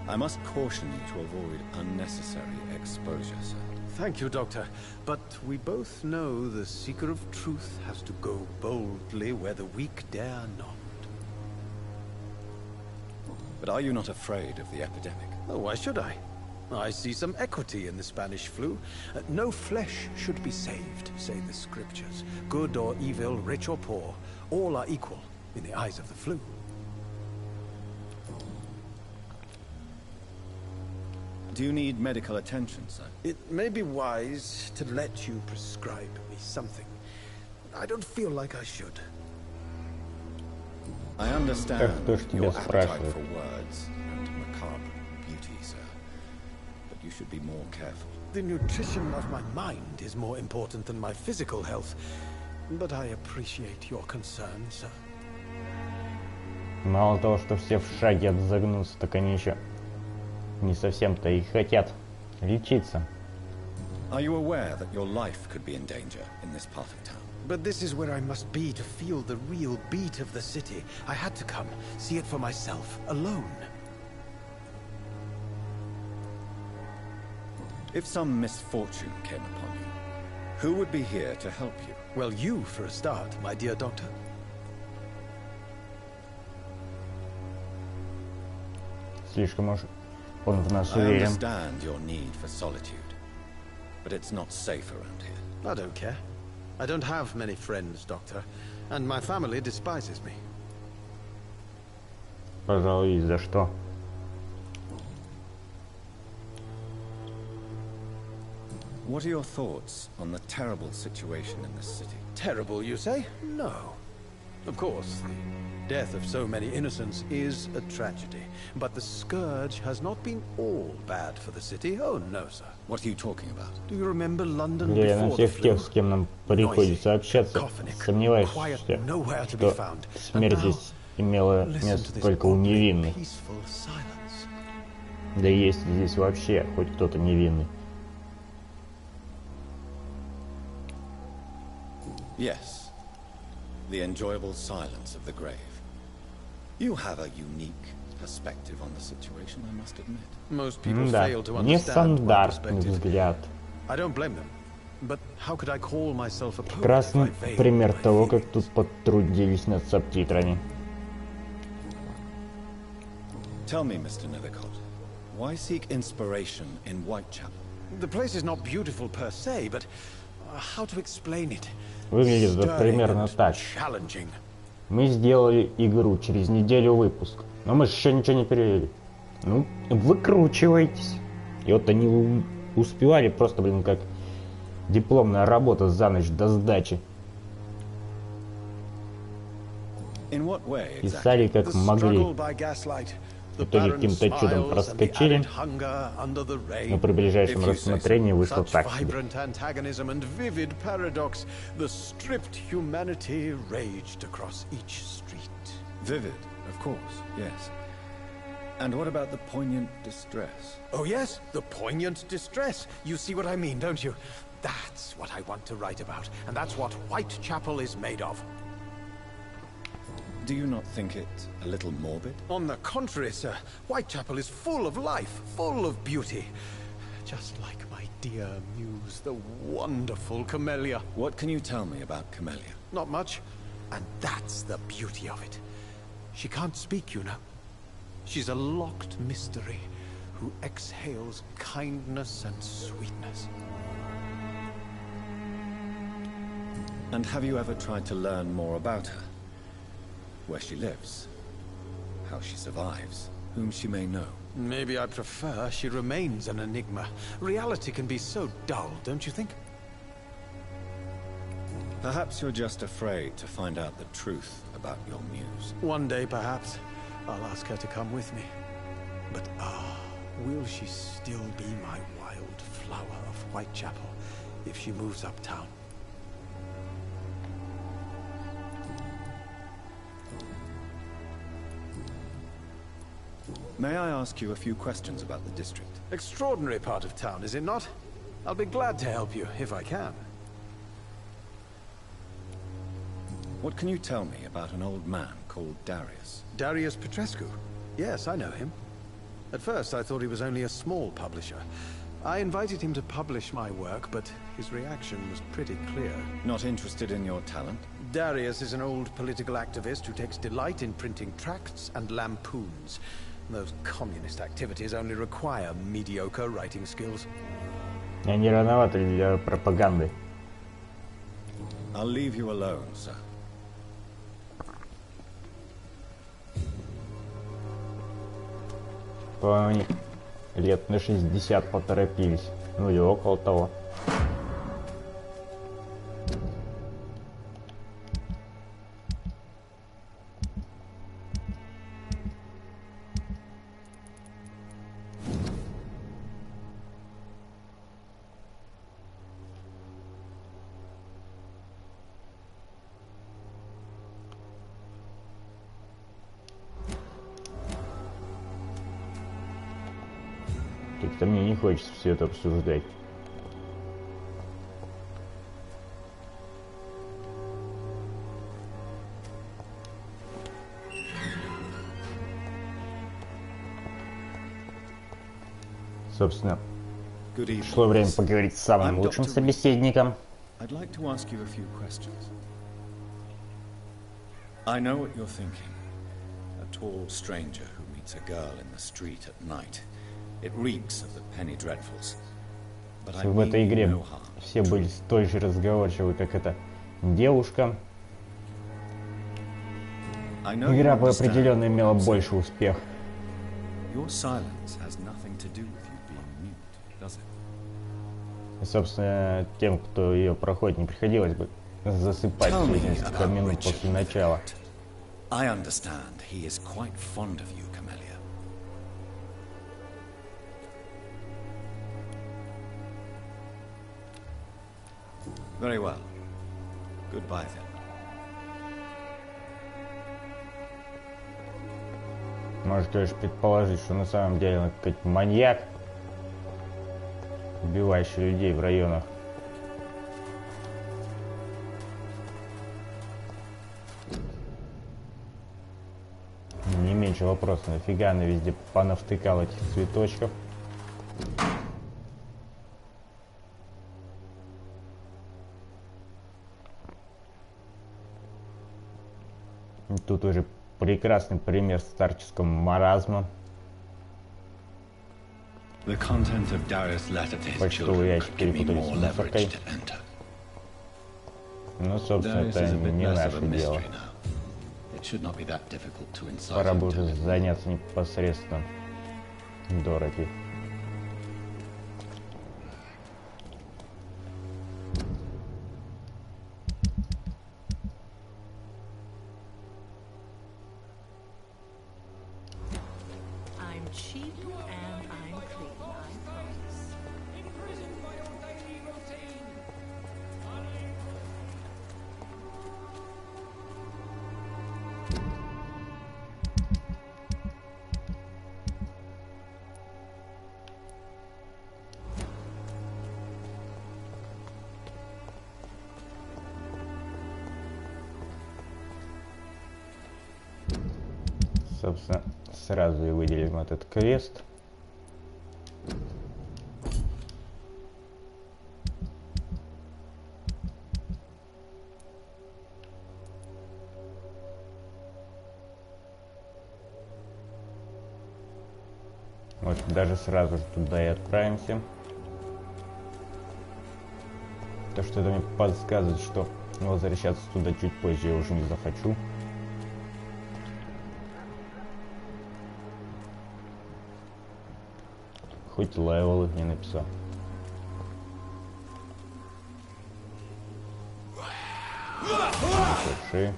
I must caution you to avoid unnecessary exposure, sir. Thank you, Doctor. But we both know the seeker of truth has to go boldly where the weak dare not. But are you not afraid of the epidemic? Oh, why should I? I see some equity in the Spanish flu. No flesh should be saved, say the scriptures. Good or evil, rich or poor, all are equal in the eyes of the flu. Do you need medical attention, sir? It may be wise to let you prescribe me something. I don't feel like I should. I understand your appetite for words and macabre beauty, sir. But you should be more careful. The nutrition of my mind is more important than my physical health. But I appreciate your concern, sir. Мало того, что все в шаге от загнуться, так они еще не совсем-то и хотят лечиться. Are you aware that your life could be in danger in this part of town? But this is where I must be to feel the real beat of the city. I had to come, see it for myself, alone. If some misfortune came upon you, Who would be here to help you? Well, you for a start, my dear doctor. Слишком уж он в нас I уверен. understand your need for solitude, but it's not safe around here. I don't care. I don't have many friends, Doctor, and my family despises me. Пожалуй, за что? What are your thoughts on the terrible situation in this city? Terrible, you say? No. Of course, the death of so many innocents is a tragedy. But the scourge has not been all bad for the city. Oh, no, sir. What are you talking about? Do you remember London Я на before the всех тех, flu? с кем нам приходится общаться, сомневаюсь, что смерть здесь имела место только у невинных. Да и есть ли здесь вообще хоть кто-то невинный? Yes. The enjoyable silence of the grave. You have a unique perspective on the situation, I must admit. Most people Да, fail to understand my нестандартный perspective. взгляд. I don't blame them. But how could I call myself a poet Красный if I veil пример my того, как feelings? тут потрудились над субтитрами. Tell me, Mr. Nethercott, why seek inspiration in Whitechapel? The place is not beautiful per se, but how to explain it? Выглядит это примерно так. Challenging. Мы сделали игру, через неделю выпуск. Но мы же еще ничего не перевели. Ну, выкручивайтесь. И вот они успевали просто, блин, как дипломная работа за ночь до сдачи. Писали как могли. В итоге каким-то чудом проскочили, но при ближайшем рассмотрении вышло так себе. Vivid, of course, yes. And what about the poignant distress? Oh yes, the poignant distress. You see what I mean, don't you? That's what I want to write about, and that's what Whitechapel is made of. Do you not think it a little morbid? On the contrary, sir. Whitechapel is full of life, full of beauty. Just like my dear muse, the wonderful Camellia. What can you tell me about Camellia? Not much. And that's the beauty of it. She can't speak, you know. She's a locked mystery who exhales kindness and sweetness. And have you ever tried to learn more about her? Where she lives, how she survives, whom she may know. Maybe I prefer she remains an enigma. Reality can be so dull, don't you think? Perhaps you're just afraid to find out the truth about your muse. One day, perhaps, I'll ask her to come with me. But will she still be my wild flower of Whitechapel if she moves uptown? May I ask you a few questions about the district? Extraordinary part of town, is it not? I'll be glad to help you, if I can. What can you tell me about an old man called Darius? Darius Petrescu? Yes, I know him. At first, I thought he was only a small publisher. I invited him to publish my work, but his reaction was pretty clear. Not interested in your talent? Darius is an old political activist who takes delight in printing tracts and lampoons. Those communist activities only require mediocre writing skills. Они рановаты для пропаганды. I'll leave you alone, sir. Они лет на 60 поторопились. Ну или около того. Как-то мне не хочется все это обсуждать. Собственно, пришло время поговорить с самым лучшим собеседником. I'd like to ask you a few questions. I know what you're thinking. A tall stranger who meets a girl in the street at night. It reeks of the penny dreadfuls. But I в этой mean игре no harm. все были столь же разговорчивы, как эта девушка, игра бы определенно имела больше успех. Your silence has nothing to do with you being mute, does it? И, собственно, тем, кто ее проходит, не приходилось бы засыпать через несколько минут после начала. I understand he is quite fond of you, Camellia. Very well. Goodbye then. Можете лишь предположить, что на самом деле он какой-то маньяк, убивающий людей в районах. Не меньше вопросов, нафига она везде понавтыкала этих цветочков. Тут уже прекрасный пример старческого маразма. Почтовый ящик перепутали с мусоркой. Ну, собственно, это не наше дело. Пора бы уже заняться непосредственно Дороти. Собственно, сразу и выделим этот квест. Вот даже сразу же туда и отправимся. То, что это мне подсказывает, что возвращаться туда чуть позже я уже не захочу. Хоть левел их не написал. Хороши.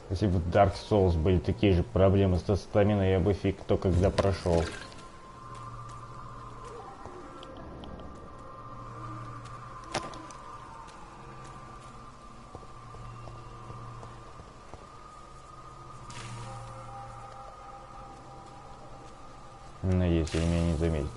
Если бы в Dark Souls были такие же проблемы со стаминой, я бы фиг кто когда прошел. Надеюсь, они меня не заметят.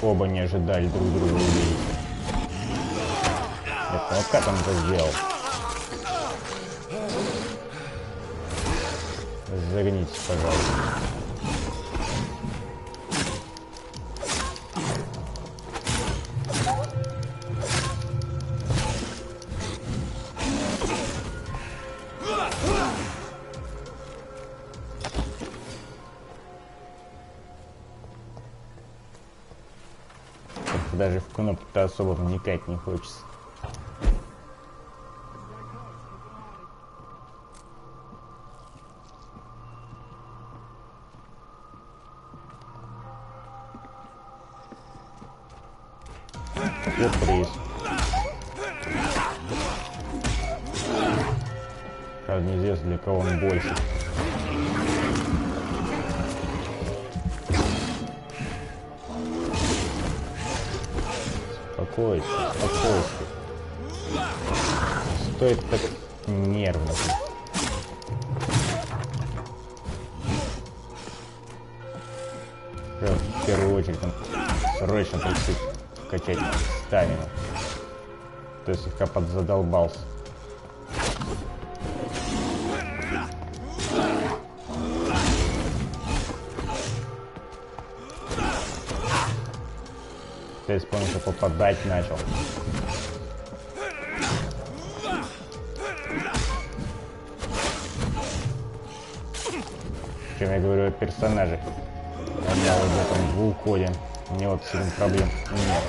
Мы оба не ожидали друг друга увидеть. Нет, ну как он это сделал? Загнитесь, пожалуйста. даже в кнопку-то особо вникать не хочется. Сюрприз. Правда, неизвестно, для кого он больше. Спокойся, спокойся. Стоит так нервно. В первую очередь он срочно предстоит качать стамину. То есть слегка подзадолбался. То есть полностью попадать начал. Чем я говорю о персонаже. А я вот в этом двуходе. Мне вот с этим проблем нет.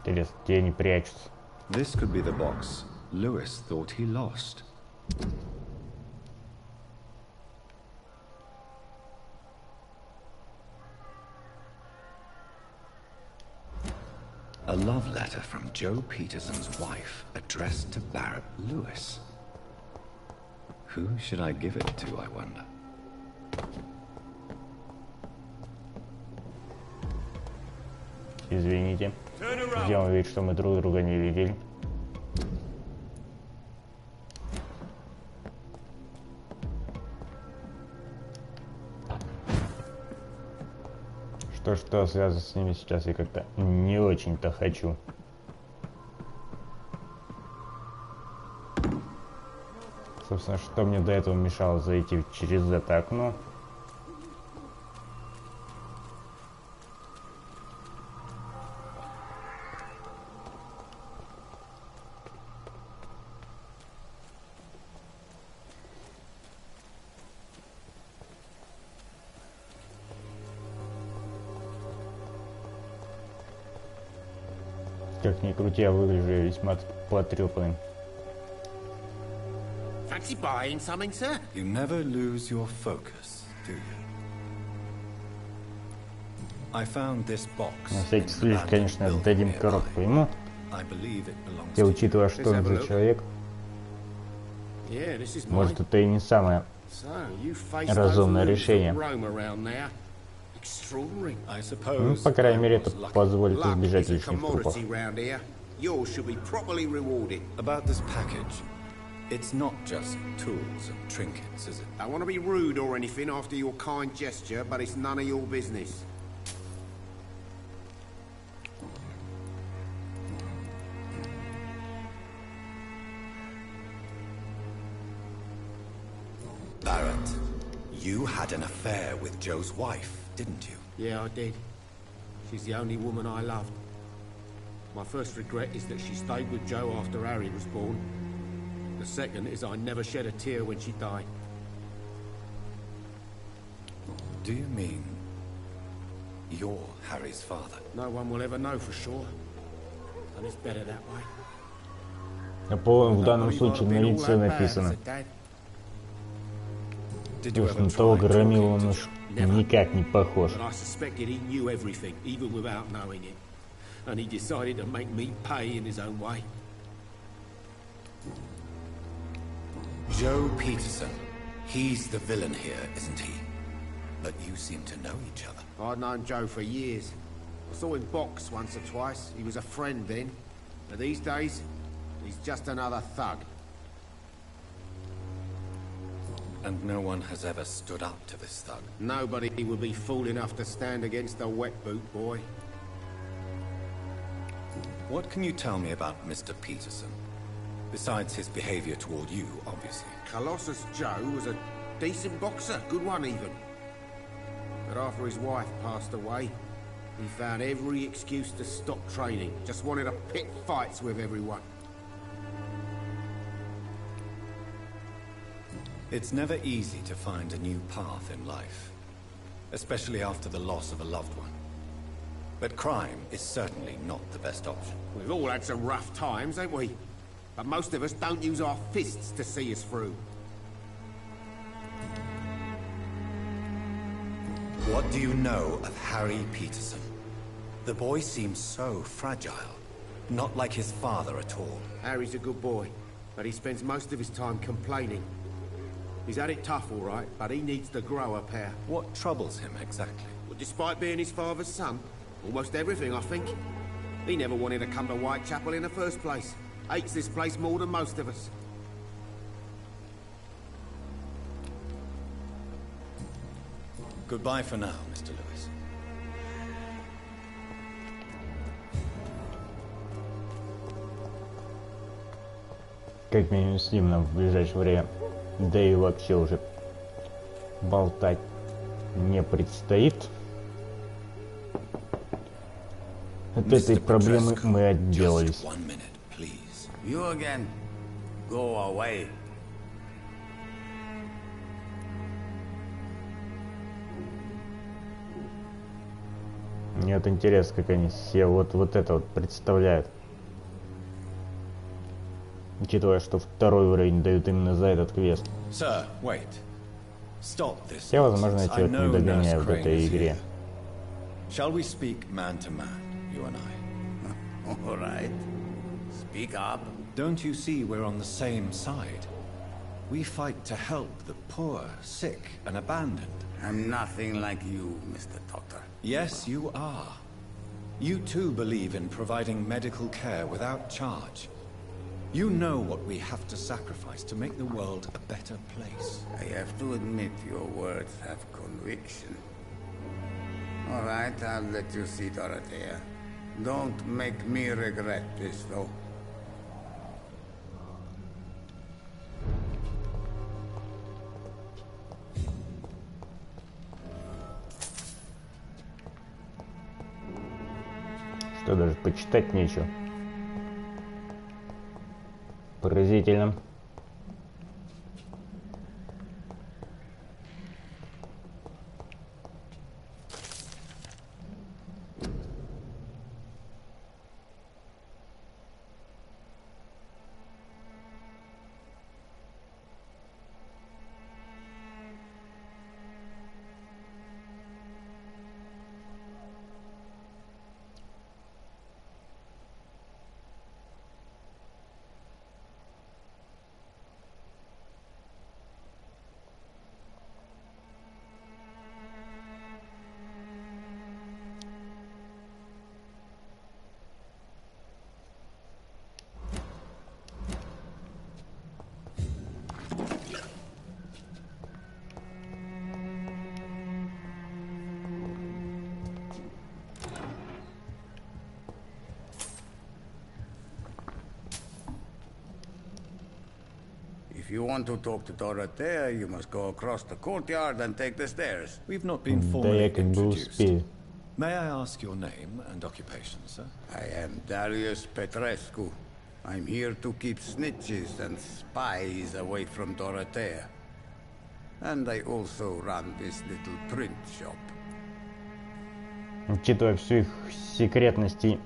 Интересно, где они прячутся? This could be the box Lewis thought he lost. A love letter from Joe Peterson's wife addressed to Barrett Lewis. Who should I give it to, I wonder? Извините. Сделаем вид, что мы друг друга не видели. Что связано с ними сейчас я как-то не очень-то хочу. Собственно, что мне до этого мешало зайти через это окно? Как ни крути, я выгляжу весьма потрепанным. Fancy buying something, sir? You never lose your focus, do you? I found this box. На всякий случай, конечно, дадим коробку ему. Я учитывая, что он за человек, может, это и не самое разумное решение. Ну, по крайней мере, это позволит избежать лишних трупов. It's not just tools and trinkets, is it? I want to be rude or anything after your kind gesture, but it's none of your business. Barrett, you had an affair with Joe's wife, didn't you? Yeah, I did. She's the only woman I loved. My first regret is that she stayed with Joe after Harry was born. The second is I never shed a tear when she died. Do you mean you're Harry's father? No one will ever know for sure. And it's better that way. В данном случае на лице написано. Уж на того громила он уж никак не похож. But I suspected he knew everything, even without knowing it. and he decided to make me pay in his own way. Joe Peterson. He's the villain here, isn't he? But you seem to know each other. I'd known Joe for years. I saw him box once or twice. He was a friend then. But these days, he's just another thug. And no one has ever stood up to this thug. Nobody would be fool enough to stand against the wet boot boy. What can you tell me about Mr. Peterson? Besides his behavior toward you, obviously. Colossus Joe was a decent boxer, good one even. But after his wife passed away, he found every excuse to stop training. Just wanted to pick fights with everyone. It's never easy to find a new path in life, especially after the loss of a loved one. But crime is certainly not the best option. We've all had some rough times, ain't we? But most of us don't use our fists to see us through. What do you know of Harry Peterson? The boy seems so fragile. Not like his father at all. Harry's a good boy, but he spends most of his time complaining. He's had it tough, all right, but he needs to grow a pair. What troubles him exactly? Well, despite being his father's son, almost everything, I think. He never wanted to come to Whitechapel in the first place. Hates this place more than most of us. Goodbye for now, Mr. Lewis. Как минимум с ним нам в ближайшее время, да и вообще уже болтать не предстоит. От этой проблемы мы отделались. You again. Go away. Мне вот интересно, как они все вот это вот представляют. Учитывая, что второй уровень дают именно за этот квест. Sir, wait. Stop this. Я, возможно, чего-то не догоняю в этой игре. Shall we speak man to man, you and I? All right. Speak up. Don't you see we're on the same side? We fight to help the poor, sick, and abandoned. I'm nothing like you, Mr. Doctor. Yes, you are. You too believe in providing medical care without charge. You know what we have to sacrifice to make the world a better place. I have to admit your words have conviction. All right, I'll let you see Dorothea. Don't make me regret this, though. Что даже почитать нечего. Поразительно. If you want to talk to Dorothea, you must go across the courtyard and take the stairs. We've not been formally introduced. May I ask your name and occupation, sir? I am Darius Petrescu. I'm here to keep snitches and spies away from Dorothea. And I also run this little print shop. Учитывая всю их секретность и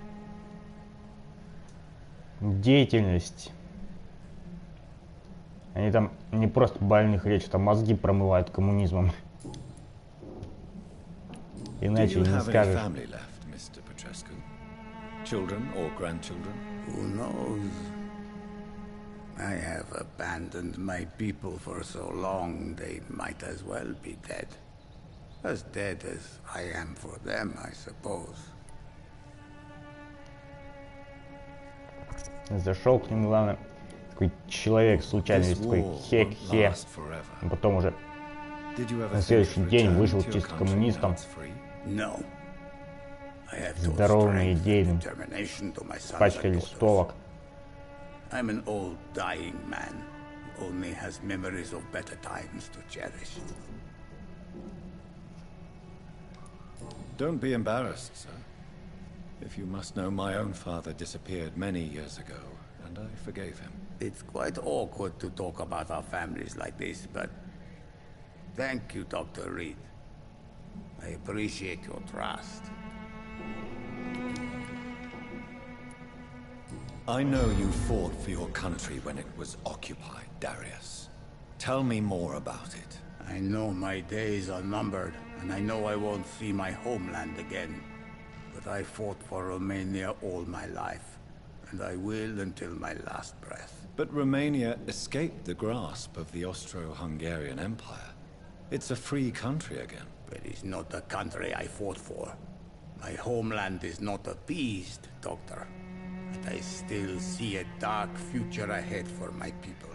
деятельность, они там не просто больных лечат, а мозги промывают коммунизмом. Иначе не скажешь. children or grandchildren? Who knows? I have abandoned my people for so long, they might as well be dead. As dead as I am for them, I suppose. Зашел к ним, главное, такой человек случайно, весь такой хе-хе. А потом уже на следующий день вышел чисто коммунистом. Здоровым и идейным. С пачкой листовок. I'm an old, dying man who only has memories of better times to cherish. Don't be embarrassed, sir. If you must know, my own father disappeared many years ago, and I forgave him. It's quite awkward to talk about our families like this, but thank you, Dr. Reed. I appreciate your trust. I know you fought for your country when it was occupied, Darius. Tell me more about it. I know my days are numbered, and I know I won't see my homeland again. But I fought for Romania all my life, and I will until my last breath. But Romania escaped the grasp of the Austro-Hungarian Empire. It's a free country again. But it's not the country I fought for. My homeland is not appeased, Doctor. But I still see a dark future ahead for my people.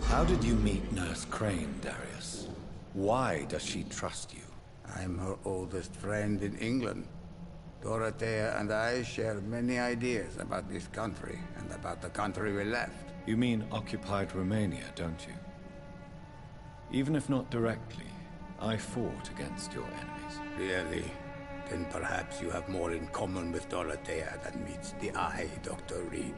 How did you meet Nurse Crane, Darius? Why does she trust you? I'm her oldest friend in England. Dorothea and I share many ideas about this country and about the country we left. You mean occupied Romania, don't you? Even if not directly, I fought against your enemies. Really? Then perhaps you have more in common with Dorothea than meets the eye, Dr. Reed.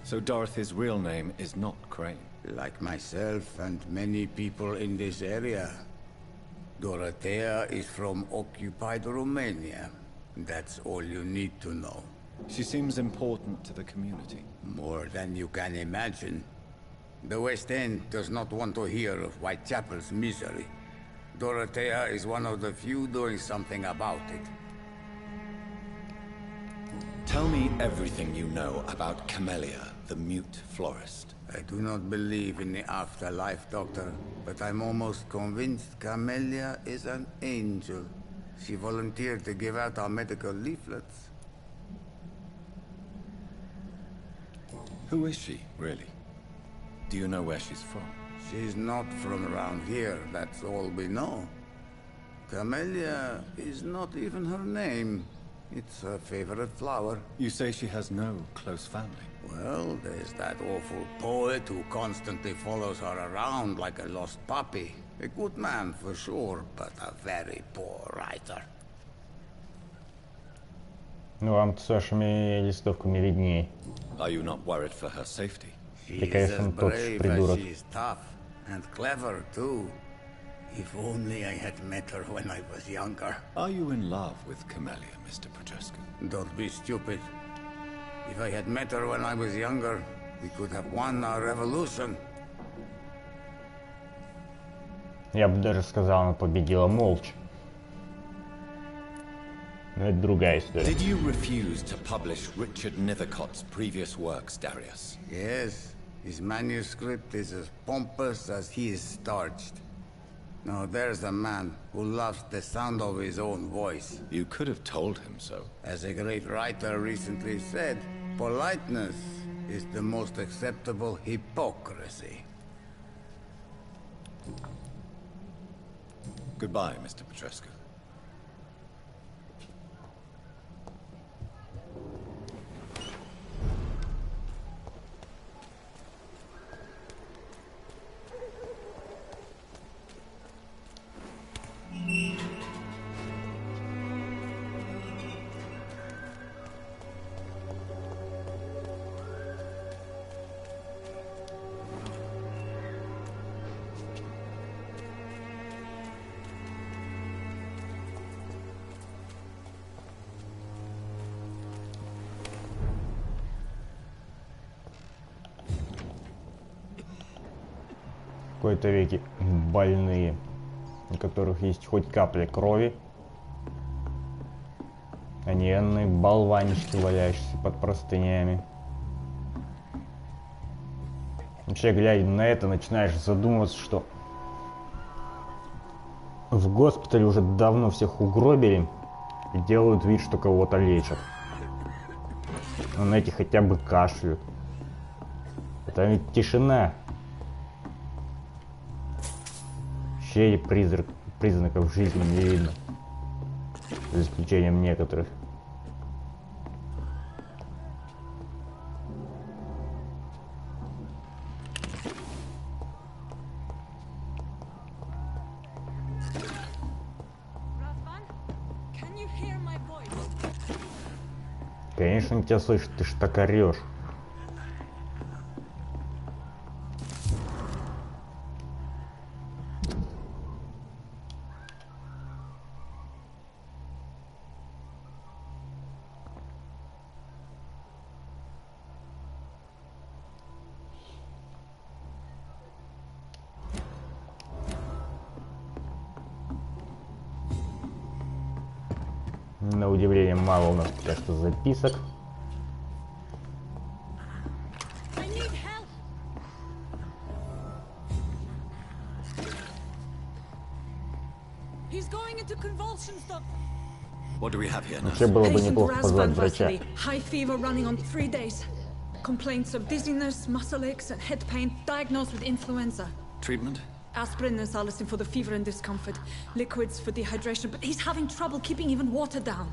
So Dorothy's real name is not Crane? Like myself and many people in this area. Dorothea is from occupied Romania. That's all you need to know. She seems important to the community. More than you can imagine. The West End does not want to hear of Whitechapel's misery. Dorothea is one of the few doing something about it. Tell me everything you know about Camellia, the mute florist. I do not believe in the afterlife, Doctor, but I'm almost convinced Camellia is an angel. She volunteered to give out our medical leaflets. Who is she, really? Do you know where she's from? She's not from around here, that's all we know. Camellia is not even her name. It's her favorite flower. You say she has no close family? Well, there's that awful poet who constantly follows her around like a lost puppy. A good man for sure, but a very poor writer. Ну, вам с вашими листовками виднее. Are you not worried for her safety? She is as brave as she is tough, and clever too. If only I had met her when I was younger. Are you in love with Camellia, Mr. Petrescu? Don't be stupid. If I had met her when I was younger, we could have won our revolution. Я бы даже сказал, она победила молча. Но это другая история. Did you refuse to publish Richard Nethercott's previous works, Darius? Yes. His manuscript is as pompous as he is starched. Now there's a man who loves the sound of his own voice. You could have told him so. As a great writer recently said, politeness is the most acceptable hypocrisy. Goodbye, Mr. Petrescu. кои-то веки больные, у которых есть хоть капля крови. А не энные болванчики, валяющиеся под простынями. Вообще, глядя на это, начинаешь задумываться, что в госпитале уже давно всех угробили и делают вид, что кого-то лечат. Но на эти хотя бы кашляют. Это ведь тишина. Вообще признаков жизни не видно. За исключением некоторых. Конечно, он тебя слышит, ты ж так орешь. На удивление мало у нас пока что записок. Вообще было бы неплохо позвать врача. High fever running on 3 days. Complaints of dizziness, muscle aches, and head pain. Diagnosed with influenza. Treatment? Aspirin and salicin for the fever and discomfort. Liquids for dehydration, but he's having trouble keeping even water down.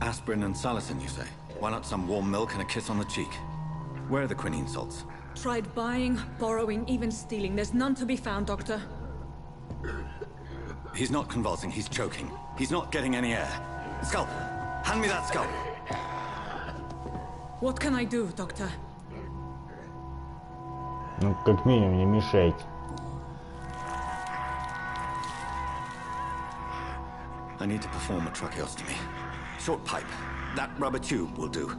Aspirin and salicin, you say? Why not some warm milk and a kiss on the cheek? Where are the quinine salts? Tried buying, borrowing, even stealing. There's none to be found, Doctor. He's not convulsing, he's choking. He's not getting any air. Scalpel! Hand me that scalpel! What can I do, Doctor? Ну, как минимум, не мешайте. I need to perform a tracheostomy. Short pipe. That rubber tube will do.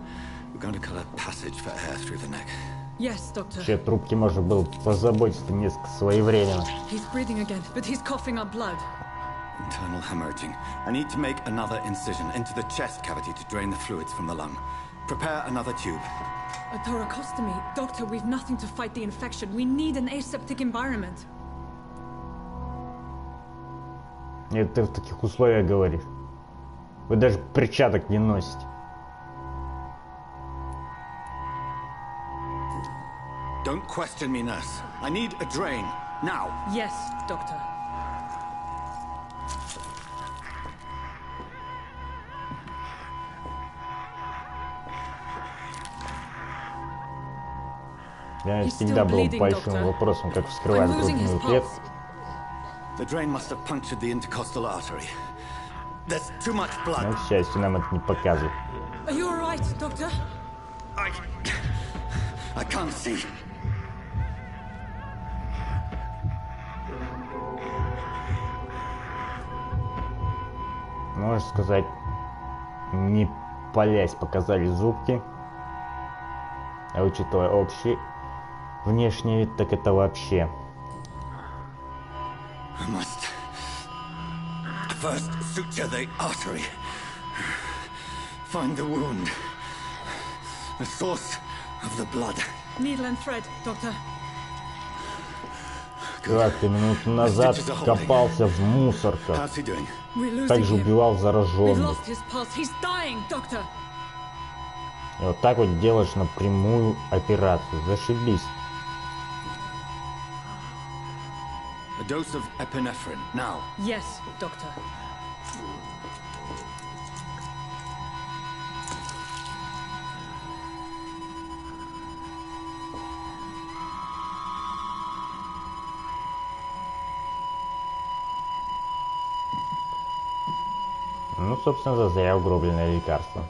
We're going to cut a passage for air through the neck. Yes, Doctor. Вообще, трубки можно было позаботиться несколько своевременно. He's breathing again, but he's coughing up blood. Internal hemorrhaging. I need to make another incision into the chest cavity to drain the fluids from the lung. Prepare another tube. A thoracostomy. Doctor, we've nothing to fight the infection. We need an aseptic environment. Нет, ты в таких условиях говоришь. Вы даже перчаток не носите. Don't question me, nurse. I need a drain. Now. Yes, Doctor. Я всегда был большим вопросом, как вскрывать грудную клетку. The drain must have punctured the intercostal artery. There's too much blood. Но, к счастью, нам это не показывает. Are you all right, Doctor? I can't see. Можно сказать, не палясь, показали зубки. А учитывая общий внешний вид, так это вообще. I must first suture the artery. Find the wound. The source of the blood. Needle and thread, Doctor. Как-то минуту назад копался в мусорках. Также убивал зараженных. И вот так вот делаешь напрямую операцию. Зашибись. A dose of epinephrine, now. Yes, Doctor. Ну, собственно, зазря угробленное лекарство.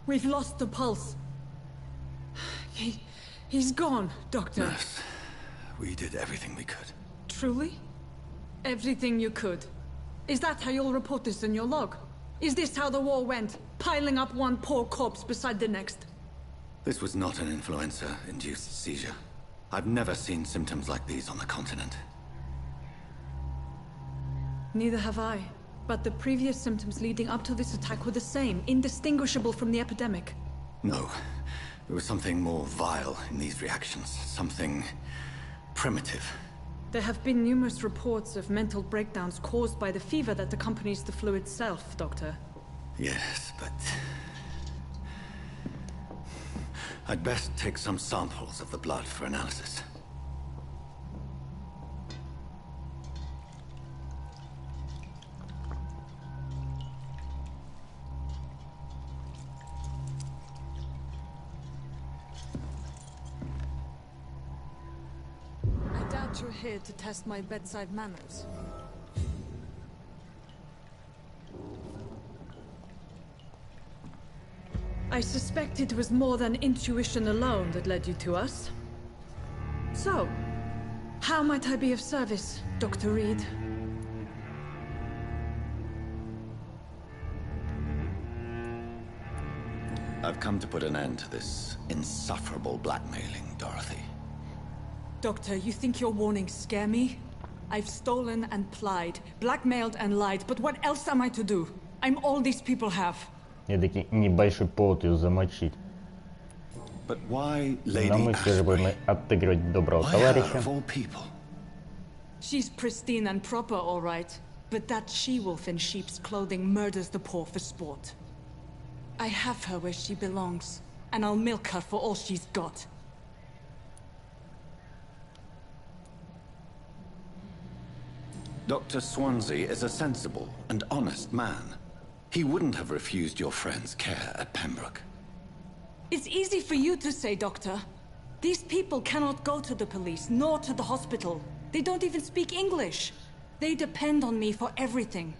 We've lost the pulse. He's gone, Doctor. Nurse, we did everything we could. Truly? Everything you could? Is that how you'll report this in your log? Is this how the war went? piling up one poor corpse beside the next. This was not an influenza-induced seizure. I've never seen symptoms like these on the continent. Neither have I. But the previous symptoms leading up to this attack were the same, indistinguishable from the epidemic. No. There was something more vile in these reactions. Something primitive. There have been numerous reports of mental breakdowns caused by the fever that accompanies the flu itself, Doctor. Yes, but... I'd best take some samples of the blood for analysis. I doubt you're here to test my bedside manners. I suspect it was more than intuition alone that led you to us. So, how might I be of service, Dr. Reed? I've come to put an end to this insufferable blackmailing, Dorothy. Doctor, you think your warnings scare me? I've stolen and plied, blackmailed and lied, but what else am I to do? I'm all these people have. Эдакий небольшой повод ее замочить. Но мы все же будем отыгрывать доброго товарища. She's pristine and proper, all right. But that she-wolf in sheep's clothing murders the poor for sport. I have her where she belongs, and I'll milk her for all she's got. Dr. Swansea is a sensible and honest man. He wouldn't have refused your friend's care at Pembroke. It's easy for you to say, Doctor. These people cannot go to the police, nor to the hospital. They don't even speak English. They depend on me for everything.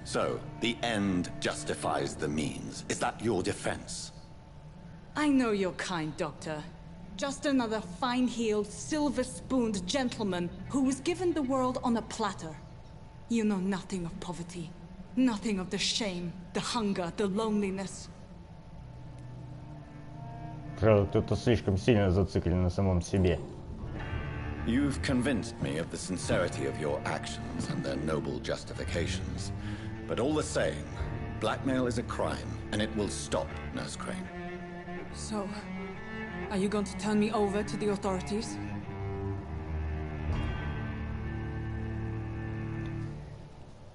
So, the end justifies the means. Is that your defense? I know you're kind, Doctor. Just another fine-heeled, silver-spooned gentleman who was given the world on a platter. You know nothing of poverty. Nothing of the shame, the hunger, the loneliness. Пожалуй, кто-то слишком сильно зациклен на самом себе. You've convinced me of the sincerity of your actions and their noble justifications. But all the same, blackmail is a crime, and it will stop, Nurse Crane. So, are you going to turn me over to the authorities?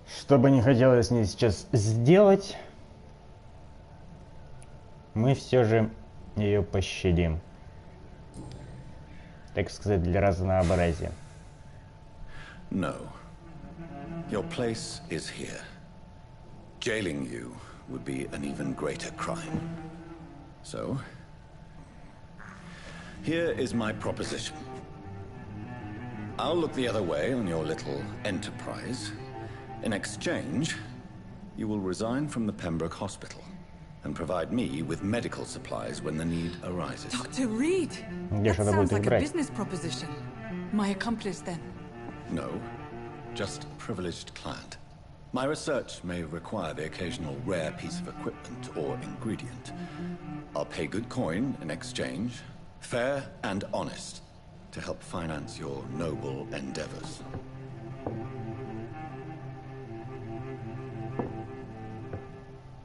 Что бы ни хотелось с ней сейчас сделать, мы все же ее пощадим. Так сказать, для разнообразия. No. Your place is here. Jailing you would be an even greater crime. So, here is my proposition. I'll look the other way on your little enterprise. In exchange, you will resign from the Pembroke Hospital and provide me with medical supplies when the need arises. Dr. Reed! That sounds like a business proposition. My accomplice, then? No, just privileged client. My research may require the occasional rare piece of equipment or ingredient. I'll pay good coin in exchange, fair and honest, to help finance your noble endeavors.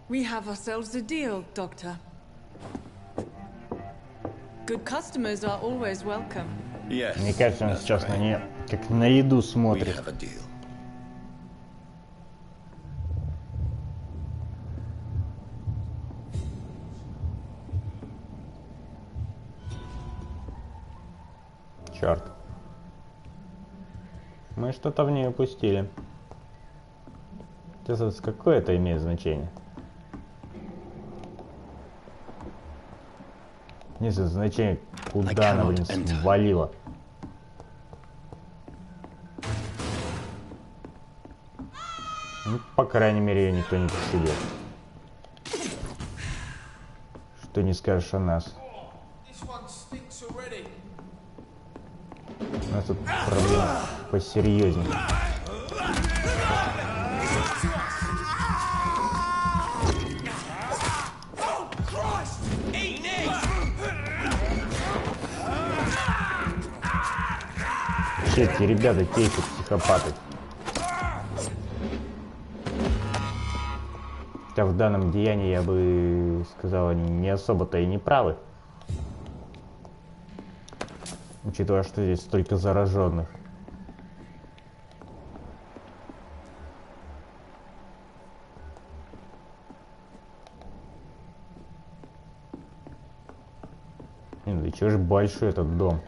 We have ourselves a deal, Doctor. Good customers are always welcome. Yes. Мне кажется, он сейчас на нее как на еду смотрит. We have a deal. Черт. Мы что-то в нее упустили. Какое это имеет значение? Не знаю, значение, куда она, блин, свалила. Ну, по крайней мере, ее никто не пощадил. Что не скажешь о нас. У нас тут проблема посерьезнее. вообще эти ребята, те еще психопаты. Хотя в данном деянии, я бы сказал, они не особо-то и не правы. Учитывая, что здесь столько зараженных. Да чего ж большой этот дом?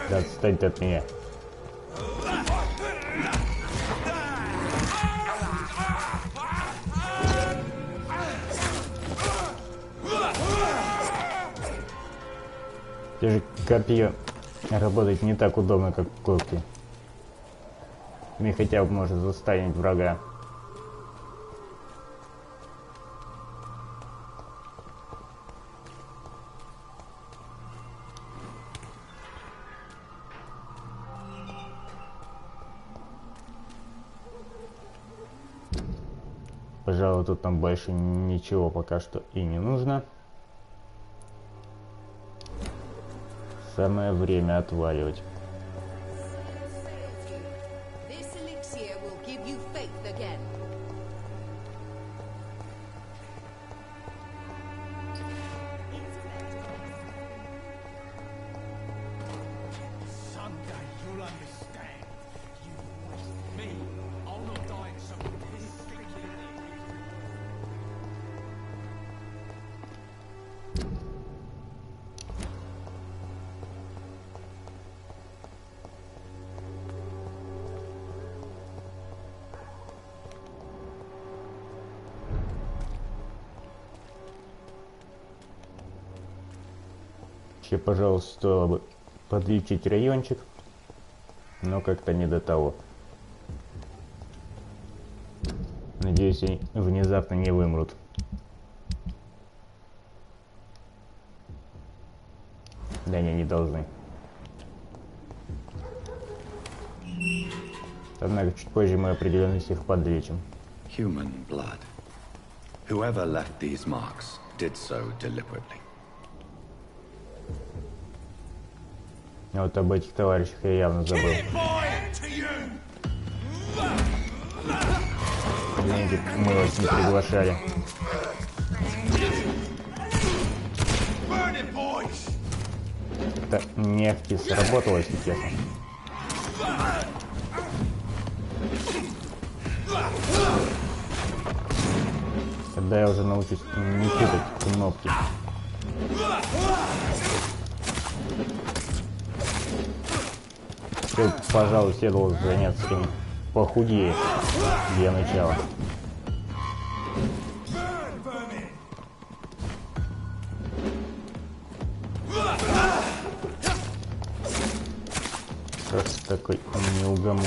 Да отстань ты от меня. Те же копье работает не так удобно, как когти. И хотя бы может застанить врага. Пожалуй, тут нам больше ничего пока что и не нужно. Самое время отваливать. Вообще, пожалуйста, стоило бы подлечить райончик, но как-то не до того. Надеюсь, они внезапно не вымрут. Да не должны. Однако чуть позже мы определенно их подлечим. Human blood. Whoever left these marks did so deliberately. Вот об этих товарищах я явно забыл. Извините, мы вас не приглашали. Это нефть сработала, если честно. Когда я уже научусь не путать кнопки. Пожалуй, следовало заняться им похудее для начала. Как такой неугомонный.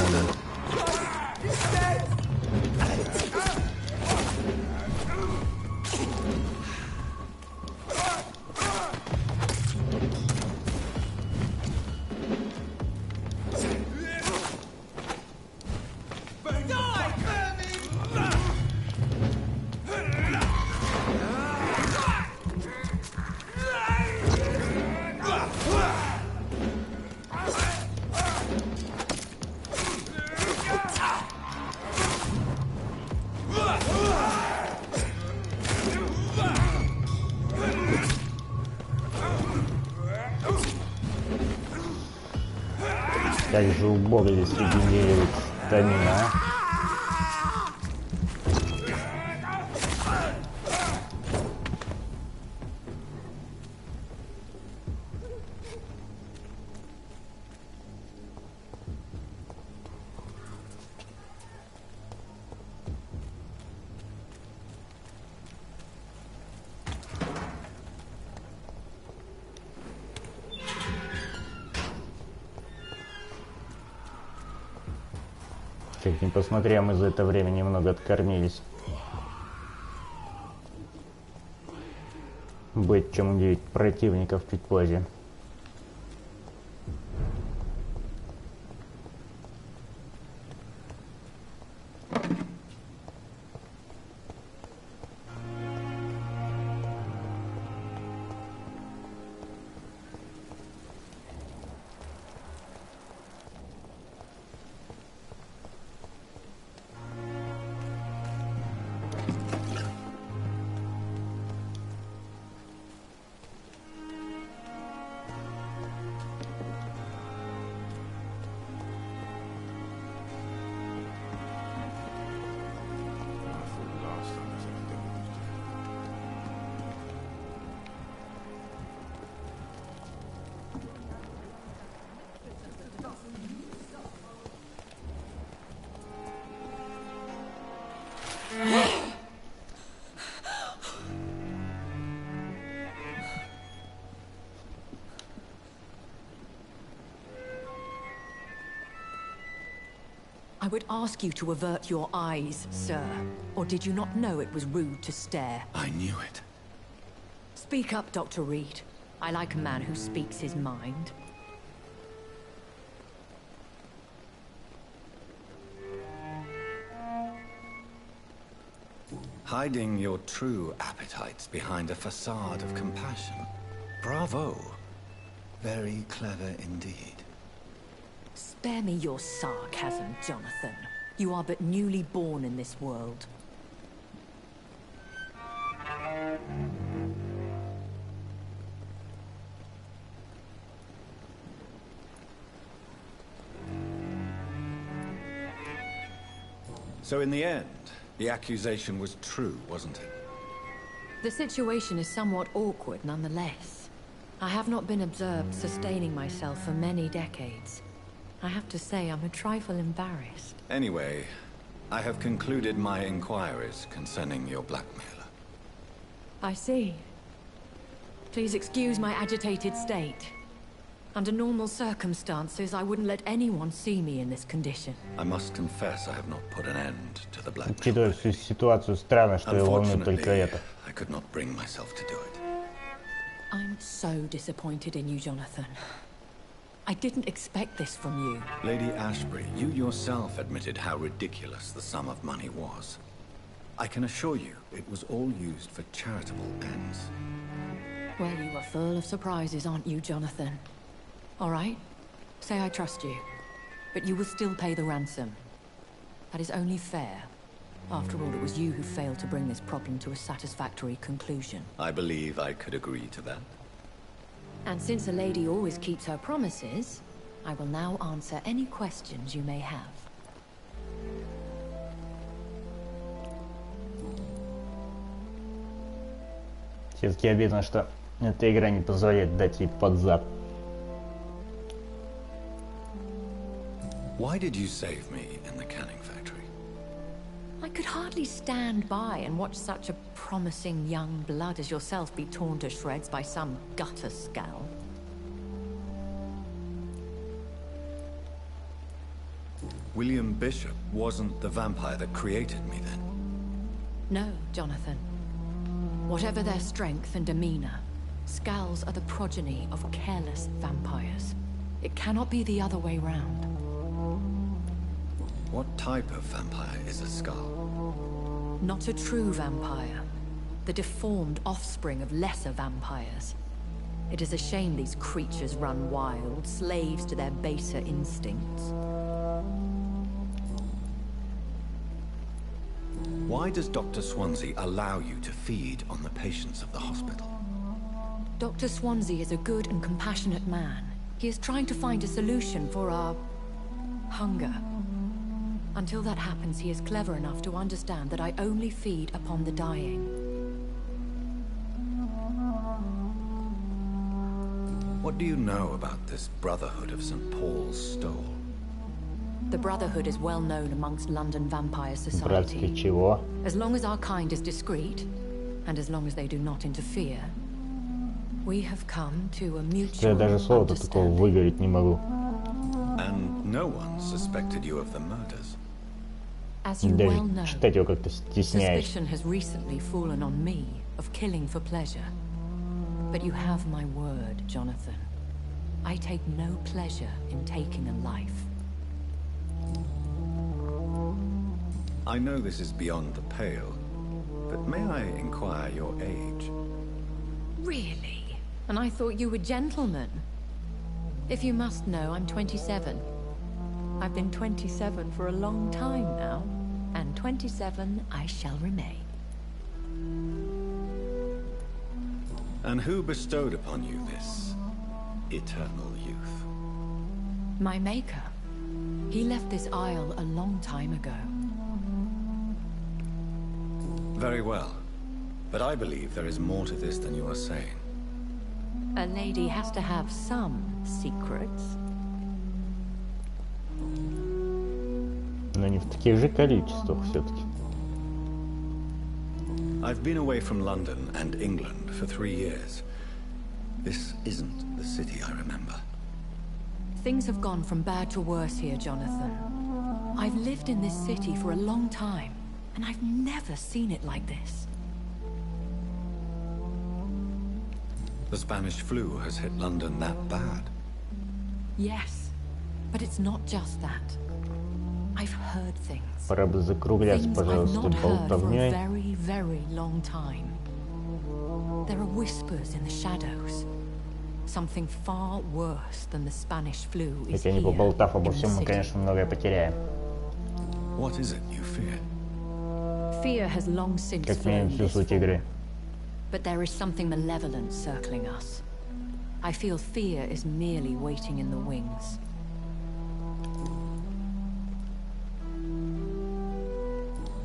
Как же убого здесь регенерирует стамина. Как ни посмотри, а мы за это время немного откормились. Будет чем удивить противников чуть позже. I would ask you to avert your eyes, sir. Or did you not know it was rude to stare? I knew it. Speak up, Dr. Reed. I like a man who speaks his mind. Hiding your true appetites behind a facade of compassion. Bravo. Very clever indeed. Spare me your sarcasm, Jonathan. You are but newly born in this world. So in the end, the accusation was true, wasn't it? The situation is somewhat awkward nonetheless. I have not been observed sustaining myself for many decades. I have to say I'm a trifle embarrassed. Anyway, I have concluded my inquiries concerning your blackmailer. I see. Please excuse my agitated state. Under normal circumstances, I wouldn't let anyone see me in this condition. I must confess I have not put an end to the blackmail. Учитывая всю ситуацию, странно, что его волнует только это. I could not bring myself to do it. I'm so disappointed in you, Jonathan. I didn't expect this from you. Lady Ashbury, you yourself admitted how ridiculous the sum of money was. I can assure you, it was all used for charitable ends. Well, you are full of surprises, aren't you, Jonathan? All right, say I trust you, but you will still pay the ransom. That is only fair. After all, it was you who failed to bring this problem to a satisfactory conclusion. I believe I could agree to that. And since a lady always keeps her promises, I will now answer any questions you may have. Все-таки обидно, что эта игра не позволяет дать ей под зад. Why did you save me in the canning factory? I could hardly stand by and watch such a promising young blood as yourself be torn to shreds by some gutter scowl. William Bishop wasn't the vampire that created me then? No, Jonathan. Whatever their strength and demeanor, Scowls are the progeny of careless vampires. It cannot be the other way round. What type of vampire is a Skull? Not a true vampire. The deformed offspring of lesser vampires. It is a shame these creatures run wild, slaves to their baser instincts. Why does Dr. Swansea allow you to feed on the patients of the hospital? Dr. Swansea is a good and compassionate man. He is trying to find a solution for our hunger. Until that happens, he is clever enough to understand that I only feed upon the dying. What do you know about this Brotherhood of St. Paul's Stole? The Brotherhood is well known amongst London Vampire Society. Братство чего? As long as our kind is discreet, and as long as they do not interfere, we have come to a mutual Я даже слова-то такого выговорить не могу. And no one suspected you of the murders? As you well know, Даже читать его как-то стесняюсь. suspicion has recently fallen on me of killing for pleasure. But you have my word, Jonathan. I take no pleasure in taking a life. I know this is beyond the pale, but may I inquire your age? Really? And I thought you were gentlemen. If you must know, I'm 27. I've been 27 for a long time now, and 27 I shall remain. And who bestowed upon you this eternal youth? My maker. He left this isle a long time ago. Very well. But I believe there is more to this than you are saying. A lady has to have some secrets. Но не в таких же количествах все-таки. I've been away from London and England for 3 years. This isn't the city I remember. Things have gone from bad to worse here, Jonathan. I've lived in this city for a long time, and I've never seen it like this. The Spanish flu has hit London that bad. Yes, but it's not just that. I've heard things. Пора бы закругляться, Things I've пожалуйста, not heard for a болтовней. very, very long time. There are whispers in the shadows. Something far worse than the Spanish flu is Хотя не here поболтав обо in the всем, мы, city. конечно, многое потеряем. What is it you fear? Fear has long since Как минимум flown всю this суть far. игры. But there is something malevolent circling us. I feel fear is merely waiting in the wings.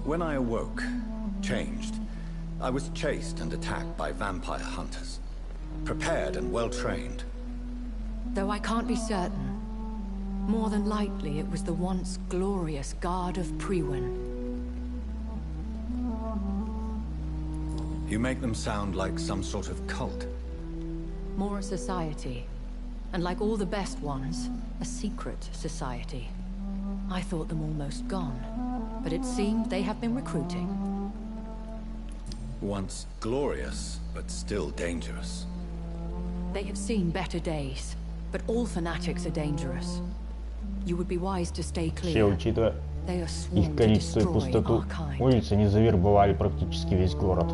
When I awoke, changed, I was chased and attacked by vampire hunters. Prepared and well-trained. Though I can't be certain, more than likely it was the once glorious Guard of Priwen. You make them sound like some sort of cult. More a society. And like all the best ones, a secret society. I thought them almost gone, but it seemed they have been recruiting. Once glorious, but still dangerous. They have seen better days, but all fanatics are dangerous. You would be wise to stay Все, clear. учитывая They are их sworn to количество и destroy пустоту our kind. улиц, они завербовали практически весь город.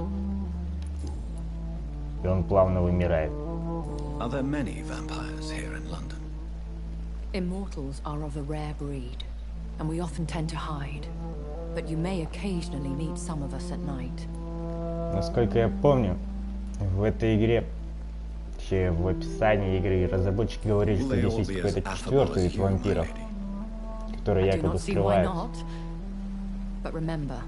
И он плавно вымирает. Are there many vampires here in London? Immortals are of a rare breed, and we often tend to hide. But you may occasionally meet some of us at night. Насколько я помню, в этой игре, точнее, в описании игры разработчики говорили, что здесь есть какой-то четвертый вид вампиров, который I do якобы not see why скрывается. not. But remember,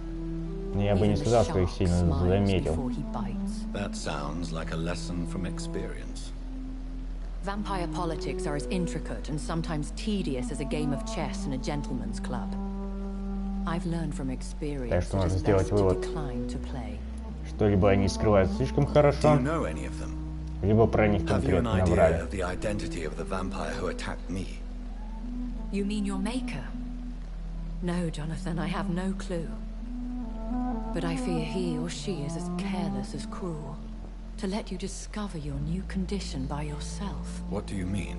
Но я бы не even the сказал, что их shark сильно smiles заметил. before he bites. That sounds like a lesson from experience. Vampire politics are as intricate and sometimes tedious as a game of chess in a gentleman's club. I've learned from Так experience что that можно it's сделать best to вывод, decline to play. что либо они скрывают слишком Do хорошо, you know any of them? либо про них Have you an конкретно idea наврали. of the identity of the vampire who attacked me? You mean your maker? No, Jonathan, I have no clue. But I fear he or she is as careless as cruel. To let you discover your new condition by yourself. What do you mean?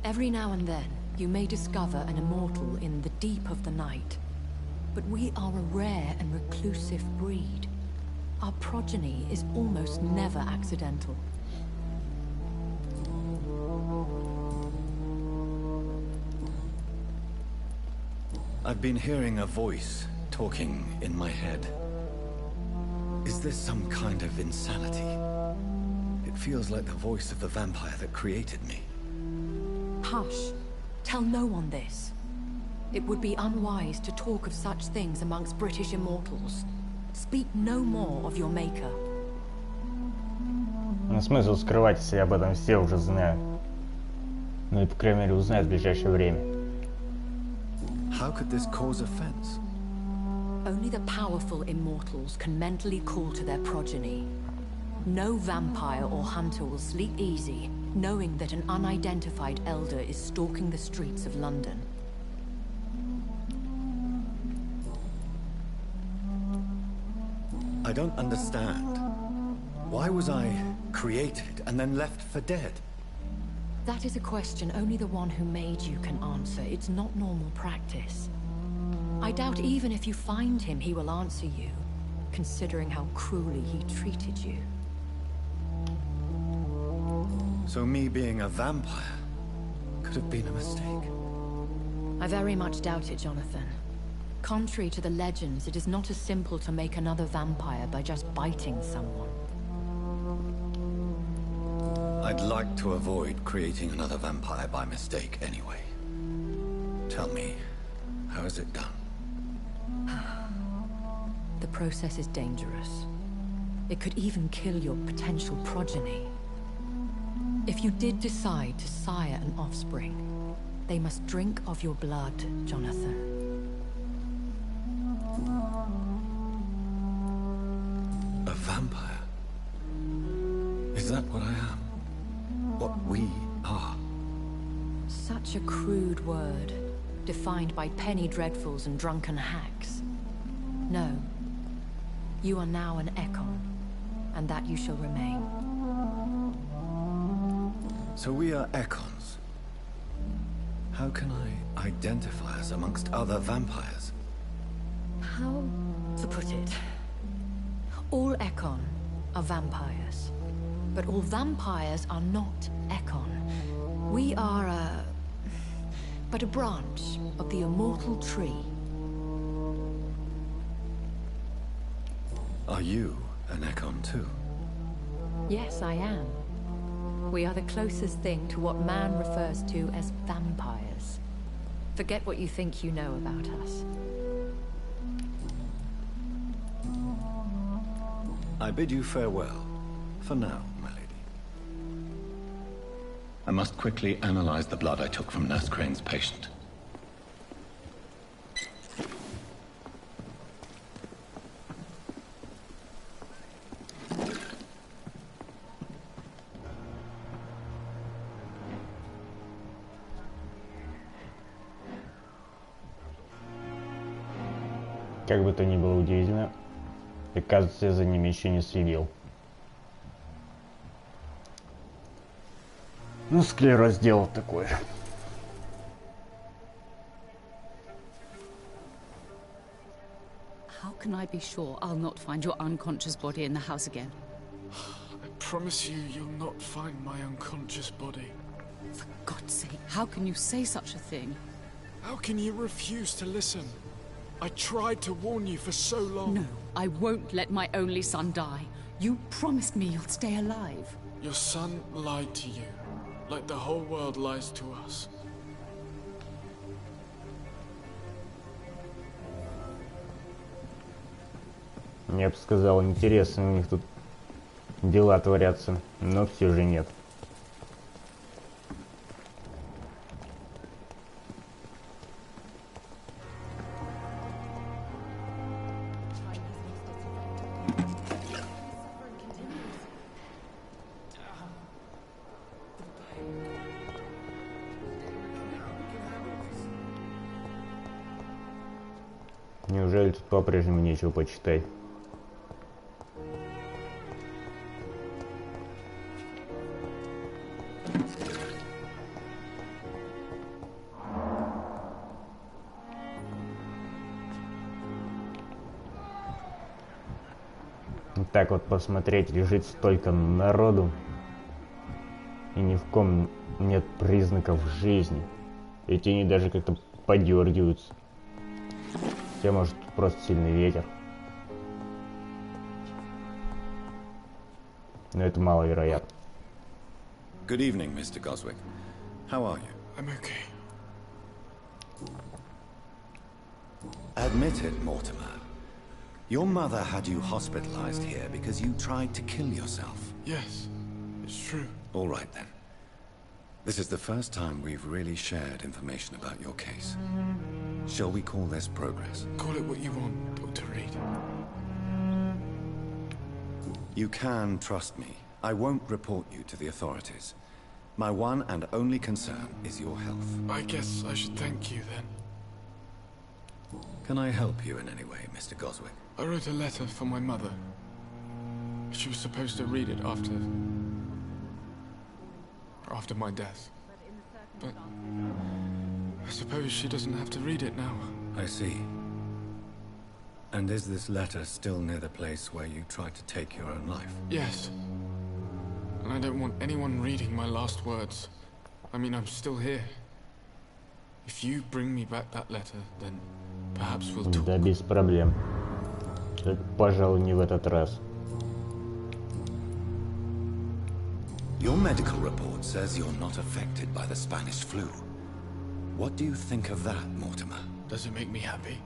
Every now and then, you may discover an immortal in the deep of the night. But we are a rare and reclusive breed. Our progeny is almost never accidental. I've been hearing a voice talking in my head. Is this some kind of insanity? It feels like the voice of the vampire that created me. Hush. Tell no one this. It would be unwise to talk of such things amongst British immortals. Speak no more of your maker. Ну, смысл скрывать, если об этом все уже знают. Ну и, по крайней мере, узнают в ближайшее время. How could this cause offense? Only the powerful immortals can mentally call to their progeny. No vampire or hunter will sleep easy, knowing that an unidentified elder is stalking the streets of London. I don't understand. Why was I created and then left for dead? That is a question only the one who made you can answer. It's not normal practice. I doubt even if you find him, he will answer you, considering how cruelly he treated you. So me being a vampire could have been a mistake. I very much doubt it, Jonathan. Contrary to the legends, it is not as simple to make another vampire by just biting someone. I'd like to avoid creating another vampire by mistake anyway. Tell me, how is it done? The process is dangerous. It could even kill your potential progeny. If you did decide to sire an offspring, they must drink of your blood, Jonathan. A vampire? Is that what I am? What we are? Such a crude word, defined by penny dreadfuls and drunken hacks. No. You are now an Ekon, and that you shall remain. So we are Ekons. How can I identify us amongst other vampires? How to put it? All Ekon are vampires. But all vampires are not Ekon. We are but a branch of the immortal tree. Are you an Ekon too? Yes, I am. We are the closest thing to what man refers to as vampires. Forget what you think you know about us. I bid you farewell, for now, my lady. I must quickly analyze the blood I took from Nurse Crane's patient. Как бы то ни было удивительно, и кажется, я за ними еще не следил. Ну, склероз дело такое. How can I be sure I'll not find your unconscious body in the house again? I promise you, you'll not find my unconscious body. For God's sake, how can you say such a thing? How can you refuse to listen? I tried to warn you for so long. No, I won't let my only son die. You promised me you'll stay alive. Your son lied to you, like the whole world lies to us. Я бы сказал, интересно, у них тут дела творятся, но все же нет. Неужели тут по-прежнему нечего почитать? Так вот посмотреть, лежит столько народу, и ни в ком нет признаков жизни. И тени даже как-то подергиваются. Хотя, может, просто сильный ветер. Но это маловероятно. Good evening, Mr. Goswick. How are you? I'm okay. Admit it, Mortimer. Your mother had you hospitalized here because you tried to kill yourself. Yes, it's true. All right, then. This is the first time we've really shared information about your case. Shall we call this progress? Call it what you want, Dr. Reed. You can trust me. I won't report you to the authorities. My one and only concern is your health. I guess I should thank you then. Can I help you in any way, Mr. Goswick? I wrote a letter for my mother. She was supposed to read it after my death. But I suppose she doesn't have to read it now. I see. And is this letter still near the place where you tried to take your own life? Yes. And I don't want anyone reading my last words. I mean, I'm still here. If you bring me back that letter, then perhaps we'll talk. Да, без проблем. Только, пожалуй, не в этот раз. Your medical report says you're not affected by the Spanish flu. What do you think of that, Mortimer? Does it make me happy?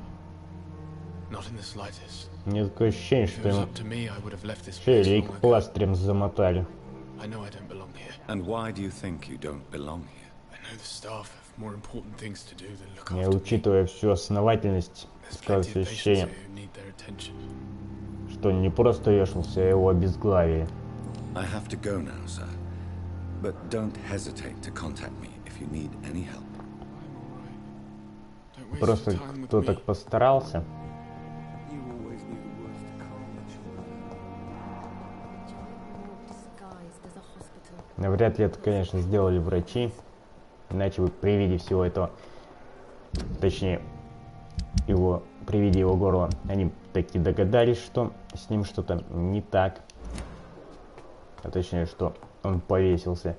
Not in the slightest. У меня такое ощущение, If it что was ему up to me, I would have left this шею place или long ago. пластырем замотали. I know I don't belong here. And why do you think you don't belong here? I know the staff have more important things to do than look Я, after me. учитывая всю основательность, складывается Plenty of patients ощущение, who need their attention. что не просто вешался, а его обезглавили. I have to go now, sir. But don't hesitate to contact me if you need any help. Просто кто так постарался. Навряд ли это, конечно, сделали врачи. Иначе бы при виде всего этого, точнее, при виде его горла, они таки догадались, что с ним что-то не так. А точнее, что он повесился.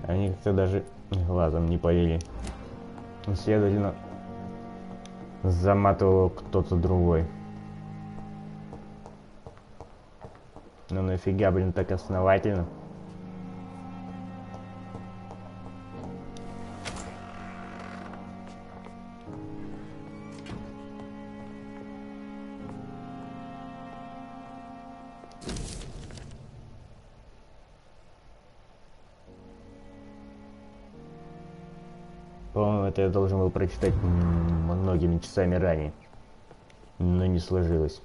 Они как-то даже глазом не повели. Следовательно, заматывал кто-то другой. Ну нафига, блин, так основательно? По-моему, это я должен был прочитать многими часами ранее, но не сложилось.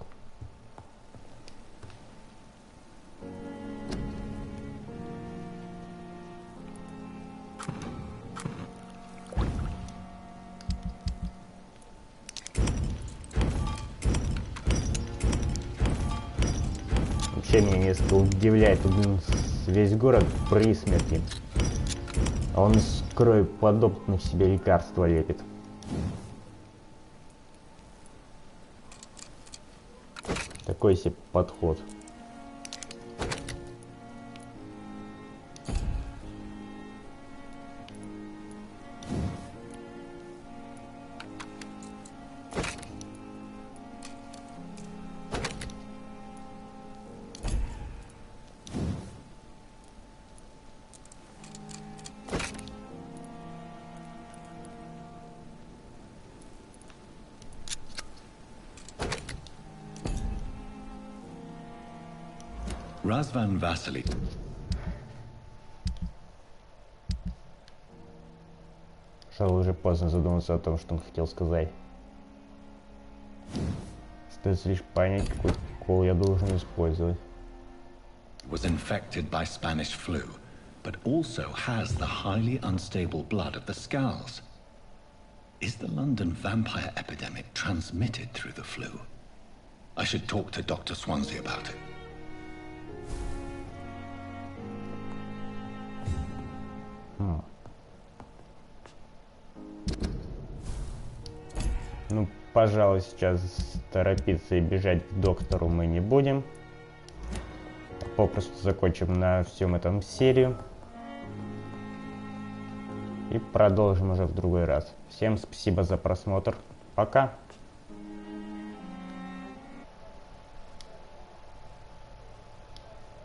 Вообще меня несколько удивляет, тут весь город при смерти, а он из крови подобных себе лекарства лепит. Такой себе подход. Razvan Vasily. Шел уже поздно задуматься о том, что он хотел сказать. Стоит лишь понять, какой кол я должен использовать. Was infected by Spanish flu, but also has the highly unstable blood of the Skulls. Is the London vampire epidemic transmitted through the flu? I should talk to Dr. Swansea about it. Ну, пожалуй, сейчас торопиться и бежать к доктору мы не будем. Попросту закончим на всем этом серию. И продолжим уже в другой раз. Всем спасибо за просмотр. Пока.